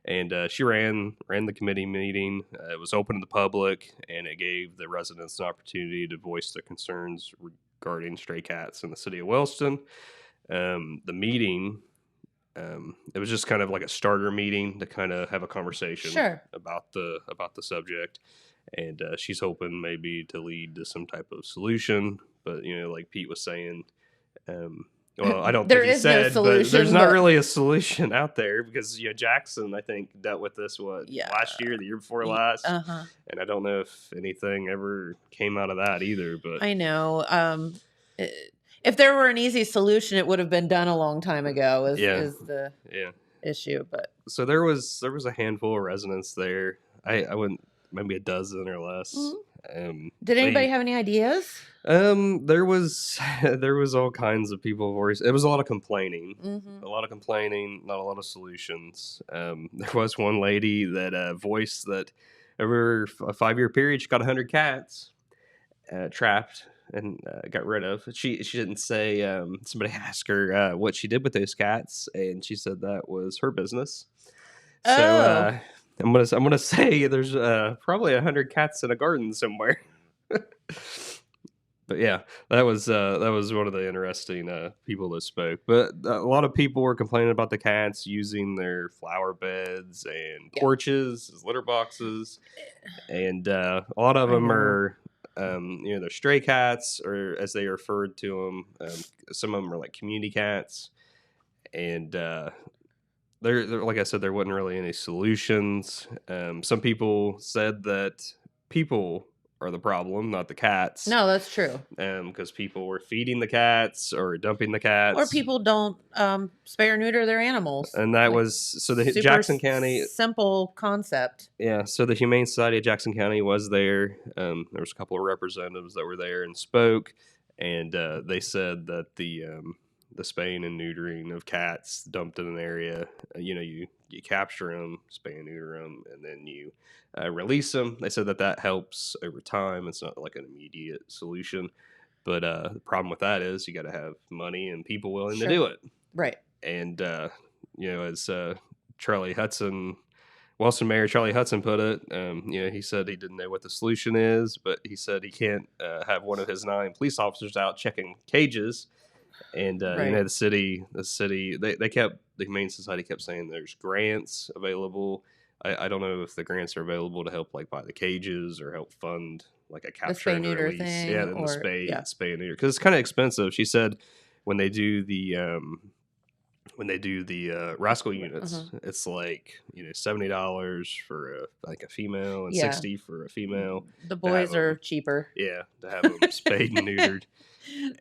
and she ran the committee meeting. It was open to the public, and it gave the residents an opportunity to voice their concerns regarding stray cats in the city of Wellston. The meeting. It was just kind of like a starter meeting to kind of have a conversation about the subject, and she's hoping maybe to lead to some type of solution. But like Pete was saying, well, I don't think he said, no solution, but there's not really a solution out there because Jackson, I think, dealt with this last year, the year before last, and I don't know if anything ever came out of that either. But I know. If there were an easy solution, it would have been done a long time ago. Is the issue? But so there was a handful of residents there. I wouldn't, maybe a dozen or less. Mm-hmm. Did anybody have any ideas? There was all kinds of people voice. It was a lot of complaining, not a lot of solutions. There was one lady that voiced that over a 5-year period she got 100 cats trapped and got rid of. She didn't say. Somebody asked her what she did with those cats, and she said that was her business. So I'm gonna say there's probably 100 cats in a garden somewhere. But yeah, that was one of the interesting people that spoke. But a lot of people were complaining about the cats using their flower beds and porches as litter boxes, and a lot of them are. They're stray cats, or as they referred to them. Some of them are like community cats, and they're like I said, there wasn't really any solutions. Some people said that people are the problem, not the cats. No, that's true. Because people were feeding the cats or dumping the cats, or people don't spay or neuter their animals. And that was so the Jackson County simple concept. Yeah, so the Humane Society of Jackson County was there. There was a couple of representatives that were there and spoke, and they said that the spaying and neutering of cats dumped in an area, you capture them, spay and neuter them, and then you release them. They said that helps over time. It's not like an immediate solution, but the problem with that is you got to have money and people willing to do it. Right. And as Charlie Hudson, Wellston Mayor Charlie Hudson put it, he said he didn't know what the solution is, but he said he can't have one of his 9 police officers out checking cages. And the city, the Humane Society kept saying there's grants available. I don't know if the grants are available to help like buy the cages or help fund like a capture and release. Thing, the spay and neuter, because it's kind of expensive. She said when they do the rascal units, it's like $70 for a female and $60 for a female. The boys are cheaper. Yeah, to have them spayed and neutered,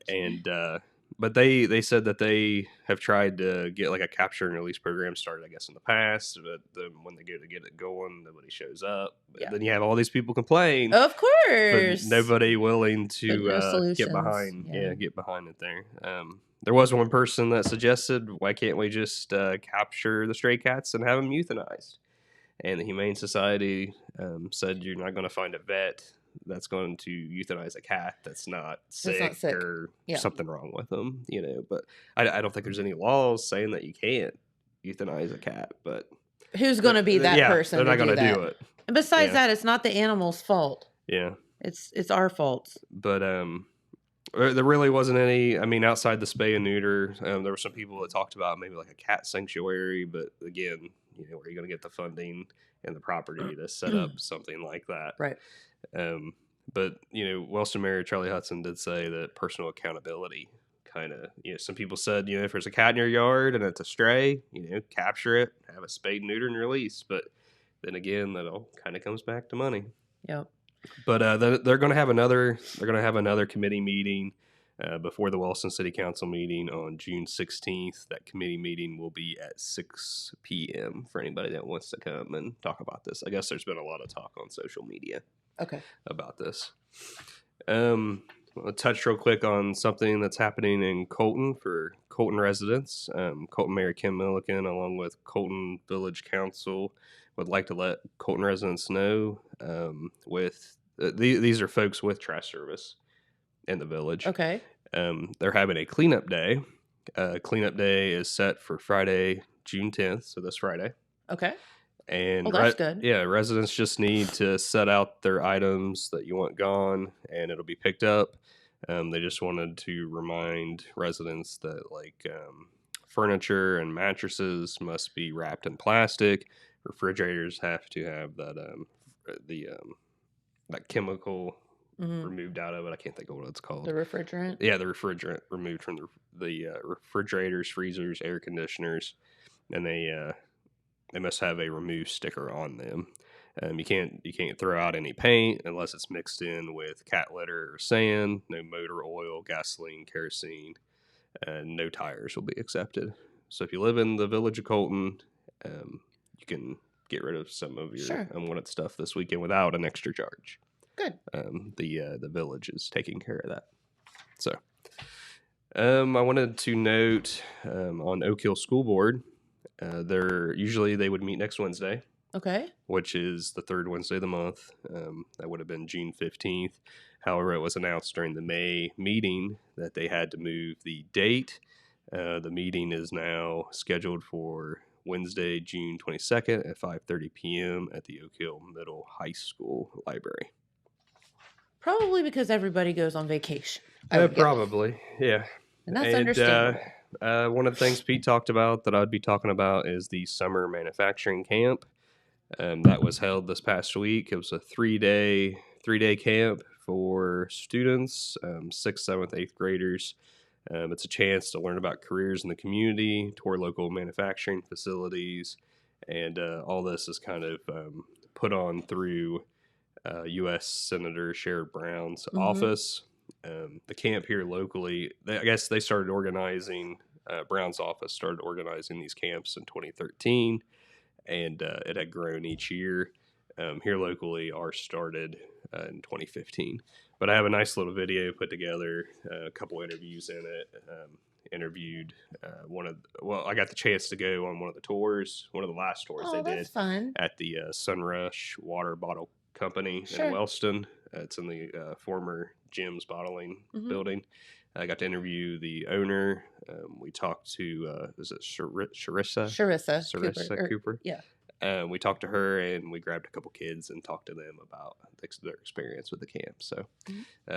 and but they said that they have tried to get like a capture and release program started, I guess, in the past. But when they go to get it going, nobody shows up. But then you have all these people complain, of course, but nobody willing to get behind. Get behind it there. There was one person that suggested, why can't we just capture the stray cats and have them euthanized? And the Humane Society said you're not going to find a vet that's going to euthanize a cat that's not sick. Or something wrong with them, But I don't think there's any laws saying that you can't euthanize a cat. But who's going to be that person? They're not going to do it. And besides that, it's not the animal's fault. Yeah, it's our fault. But there really wasn't any. I mean, outside the spay and neuter, there were some people that talked about maybe like a cat sanctuary. But again, where are you going to get the funding and the property to set up something like that? Right. But Wellston Mayor Charlie Hudson did say that personal accountability kind of, some people said, if there's a cat in your yard and it's a stray, capture it, have a spayed, neuter, and release. But then again, that all kind of comes back to money. Yep. But they're going to have another committee meeting before the Wilson City Council meeting on June 16th. That committee meeting will be at 6 p.m. for anybody that wants to come and talk about this. I guess there's been a lot of talk on social media about this. I'll touch real quick on something that's happening in Colton for Colton residents. Colton Mayor Kim Milliken, along with Colton Village Council, would like to let Colton residents know these are folks with trash service in the village. Okay. They're having a cleanup day. Cleanup day is set for Friday, June 10th, so this Friday. Okay. And well, that's good. Yeah, residents just need to set out their items that you want gone, and it'll be picked up. They just wanted to remind residents that furniture and mattresses must be wrapped in plastic. Refrigerators have to have that that chemical removed out of it. I can't think of what it's called. The refrigerant? Yeah, the refrigerant removed from the refrigerators, freezers, air conditioners, and they must have a remove sticker on them. You can't throw out any paint unless it's mixed in with cat litter or sand. No motor oil, gasoline, kerosene, and no tires will be accepted. So if you live in the village of Colton, you can get rid of some of your unwanted stuff this weekend without an extra charge. Good. The village is taking care of that. So I wanted to note on Oak Hill School Board, they would meet next Wednesday. Okay. Which is the third Wednesday of the month. That would have been June 15th. However, it was announced during the May meeting that they had to move the date. The meeting is now scheduled for Wednesday, June 22nd at 5:30 p.m. at the Oak Hill Middle High School Library. Probably because everybody goes on vacation. Probably, yeah. And that's understandable. One of the things Pete talked about that I'd be talking about is the summer manufacturing camp. That was held this past week. It was a three-day camp for students, 6th, 7th, 8th graders. It's a chance to learn about careers in the community, tour local manufacturing facilities, and all this is kind of put on through U.S. Senator Sherrod Brown's office. The camp here locally, I guess they started organizing, Brown's office started organizing these camps in 2013. And it had grown each year. Here locally, ours started in 2015. But I have a nice little video put together, a couple interviews in it. Interviewed I got the chance to go on one of the tours, one of the last tours they did fun. At the Sunrush Water Bottle Company in Wellston. It's in the former Jim's Bottling building. I got to interview the owner. We talked to, is it Charissa Cooper? Yeah. We talked to her, and we grabbed a couple kids and talked to them about their experience with the camp. So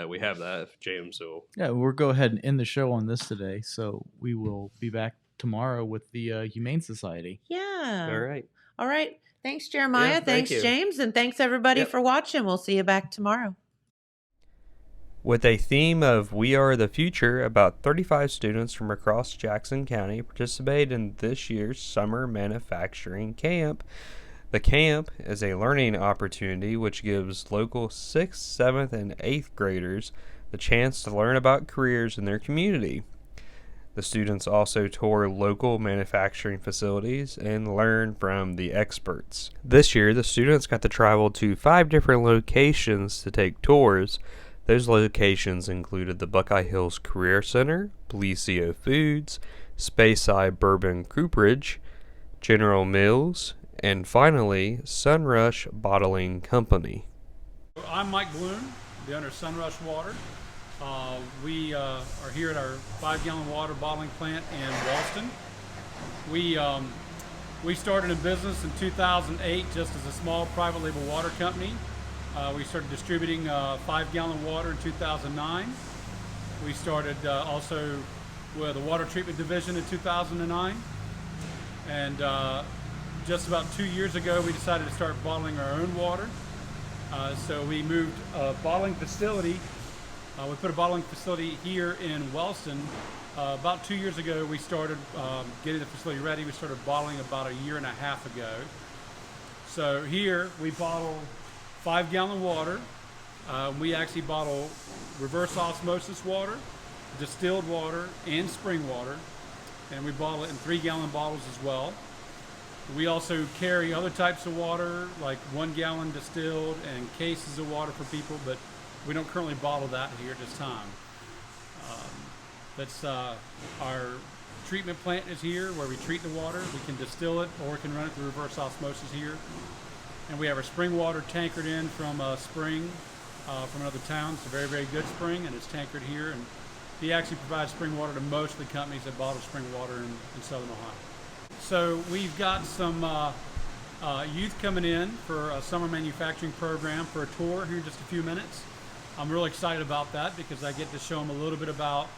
we have that. If James will. Yeah, we'll go ahead and end the show on this today. So we will be back tomorrow with the Humane Society. Yeah. All right. Thanks, Jeremiah. Yeah, thanks, James. And thanks, everybody, for watching. We'll see you back tomorrow. With a theme of We Are the Future, about 35 students from across Jackson County participate in this year's Summer Manufacturing Camp. The camp is a learning opportunity which gives local 6th, 7th, and 8th graders the chance to learn about careers in their community. The students also tour local manufacturing facilities and learn from the experts. This year, the students got to travel to 5 different locations to take tours. Those locations included the Buckeye Hills Career Center, Belicio Foods, Speyside Bourbon Cooperage, General Mills, and finally, Sunrush Bottling Company. I'm Mike Bloom, the owner of Sunrush Water. We are here at our 5-gallon water bottling plant in Walston. We started in business in 2008 just as a small private label water company. We started distributing 5-gallon water in 2009. We started also with a water treatment division in 2009. And just about 2 years ago, we decided to start bottling our own water. So we moved a bottling facility. We put a bottling facility here in Wellston. About 2 years ago, we started getting the facility ready. We started bottling about a year and a half ago. So here we bottle 5-gallon water. We actually bottle reverse osmosis water. distilled water and spring water, and we bottle it in 3-gallon bottles as well. We also carry other types of water, like 1-gallon distilled and cases of water for people, but we don't currently bottle that here at this time. That's our treatment plant is here where we treat the water. We can distill it or we can run it through reverse osmosis here. And we have our spring water tankered in from a spring from another town. It's a very, very good spring, and it's tankered here. And he actually provides spring water to most of the companies that bottle spring water in Southern Ohio. So we've got some youth coming in for a summer manufacturing program for a tour here in just a few minutes. I'm really excited about that because I get to show them a little bit about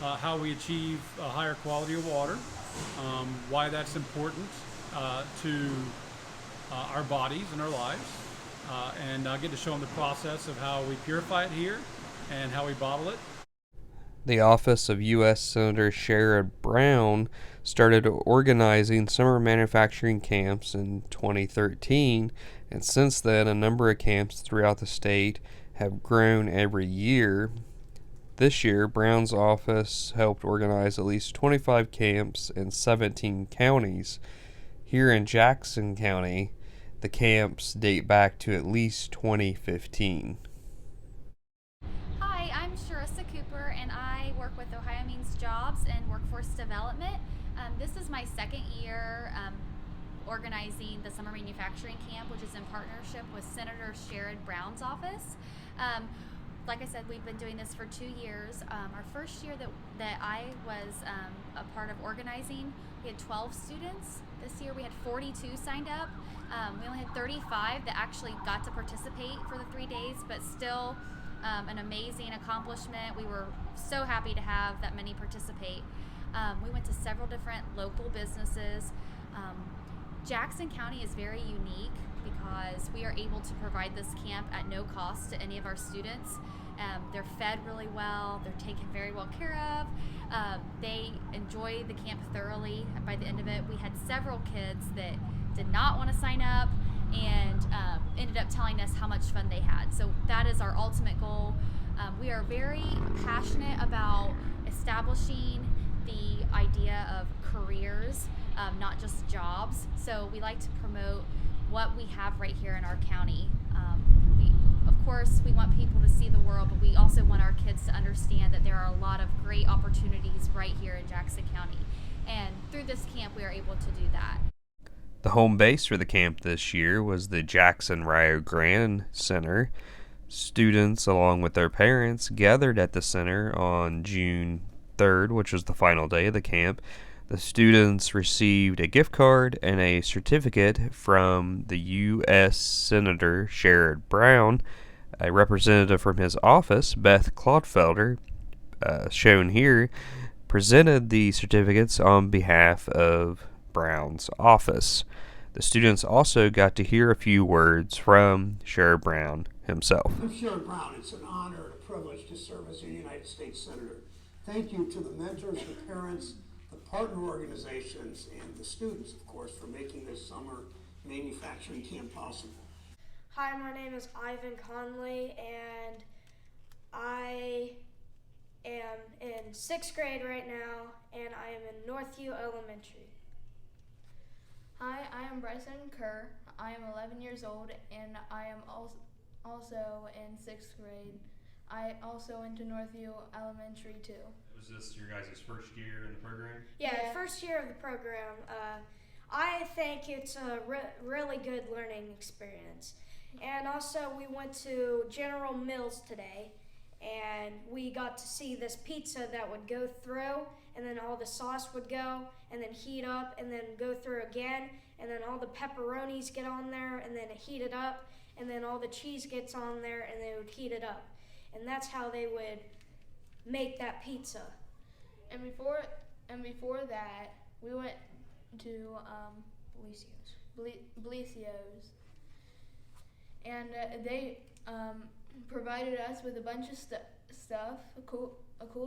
how we achieve a higher quality of water, why that's important to our bodies and our lives, and I get to show them the process of how we purify it here and how we bottle it. The office of U.S. Senator Sherrod Brown started organizing summer manufacturing camps in 2013, and since then a number of camps throughout the state have grown every year. This year, Brown's office helped organize at least 25 camps in 17 counties. Here in Jackson County, the camps date back to at least 2015. Hi, I'm Sharissa Cooper, and I work with Ohio Means Jobs and Workforce Development. This is my second year organizing the Summer Manufacturing Camp, which is in partnership with Senator Sherrod Brown's office. Like I said, we've been doing this for 2 years. Our first year that I was a part of organizing, we had 12 students. This year we had 42 signed up. We only had 35 that actually got to participate for the 3 days, but still an amazing accomplishment. We were so happy to have that many participate. We went to several different local businesses. Jackson County is very unique because we are able to provide this camp at no cost to any of our students. They're fed really well, they're taken very well care of. They enjoy the camp thoroughly. By the end of it, we had several kids that did not want to sign up and ended up telling us how much fun they had. So that is our ultimate goal. We are very passionate about establishing the idea of careers, not just jobs. So we like to promote what we have right here in our county. Of course, we want people to see the world, but we also want our kids to understand that there are a lot of great opportunities right here in Jackson County. And through this camp, we are able to do that. The home base for the camp this year was the Jackson Rio Grande Center. Students, along with their parents, gathered at the center on June 3rd, which was the final day of the camp. The students received a gift card and a certificate from the U.S. Senator Sherrod Brown. A representative from his office, Beth Clodfelder, shown here, presented the certificates on behalf of Brown's office. The students also got to hear a few words from Sherrod Brown himself. I'm Sherrod Brown. It's an honor and a privilege to serve as a United States Senator. Thank you to the mentors, the parents, the partner organizations, and the students, of course, for making this summer manufacturing camp possible. Hi, my name is Ivan Conley, and I am in 6th grade right now, and I am in Northview Elementary. Hi, I am Bryson Kerr. I am 11 years old, and I am also in 6th grade. I also went to Northview Elementary too. Was this your guys' first year in the program? Yeah, first year of the program. I think it's a really good learning experience. And also we went to General Mills today, and we got to see this pizza that would go through, and then all the sauce would go, and then heat up, and then go through again, and then all the pepperonis get on there, and then heat it up, and then all the cheese gets on there, and they would heat it up. And that's how they would make that pizza. And before that, we went to Belicios. And they provided us with a bunch of stuff, a cool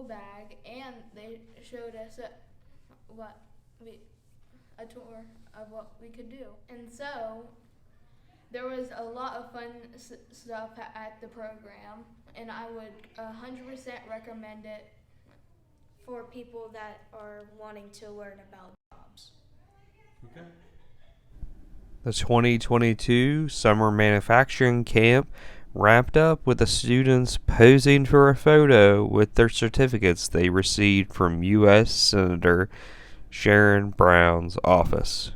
bag, and they showed us a tour of what we could do. And so there was a lot of fun stuff at the program, and I would 100% recommend it for people that are wanting to learn about jobs. Okay. The 2022 Summer Manufacturing Camp wrapped up with the students posing for a photo with their certificates they received from U.S. Senator Sharon Brown's office.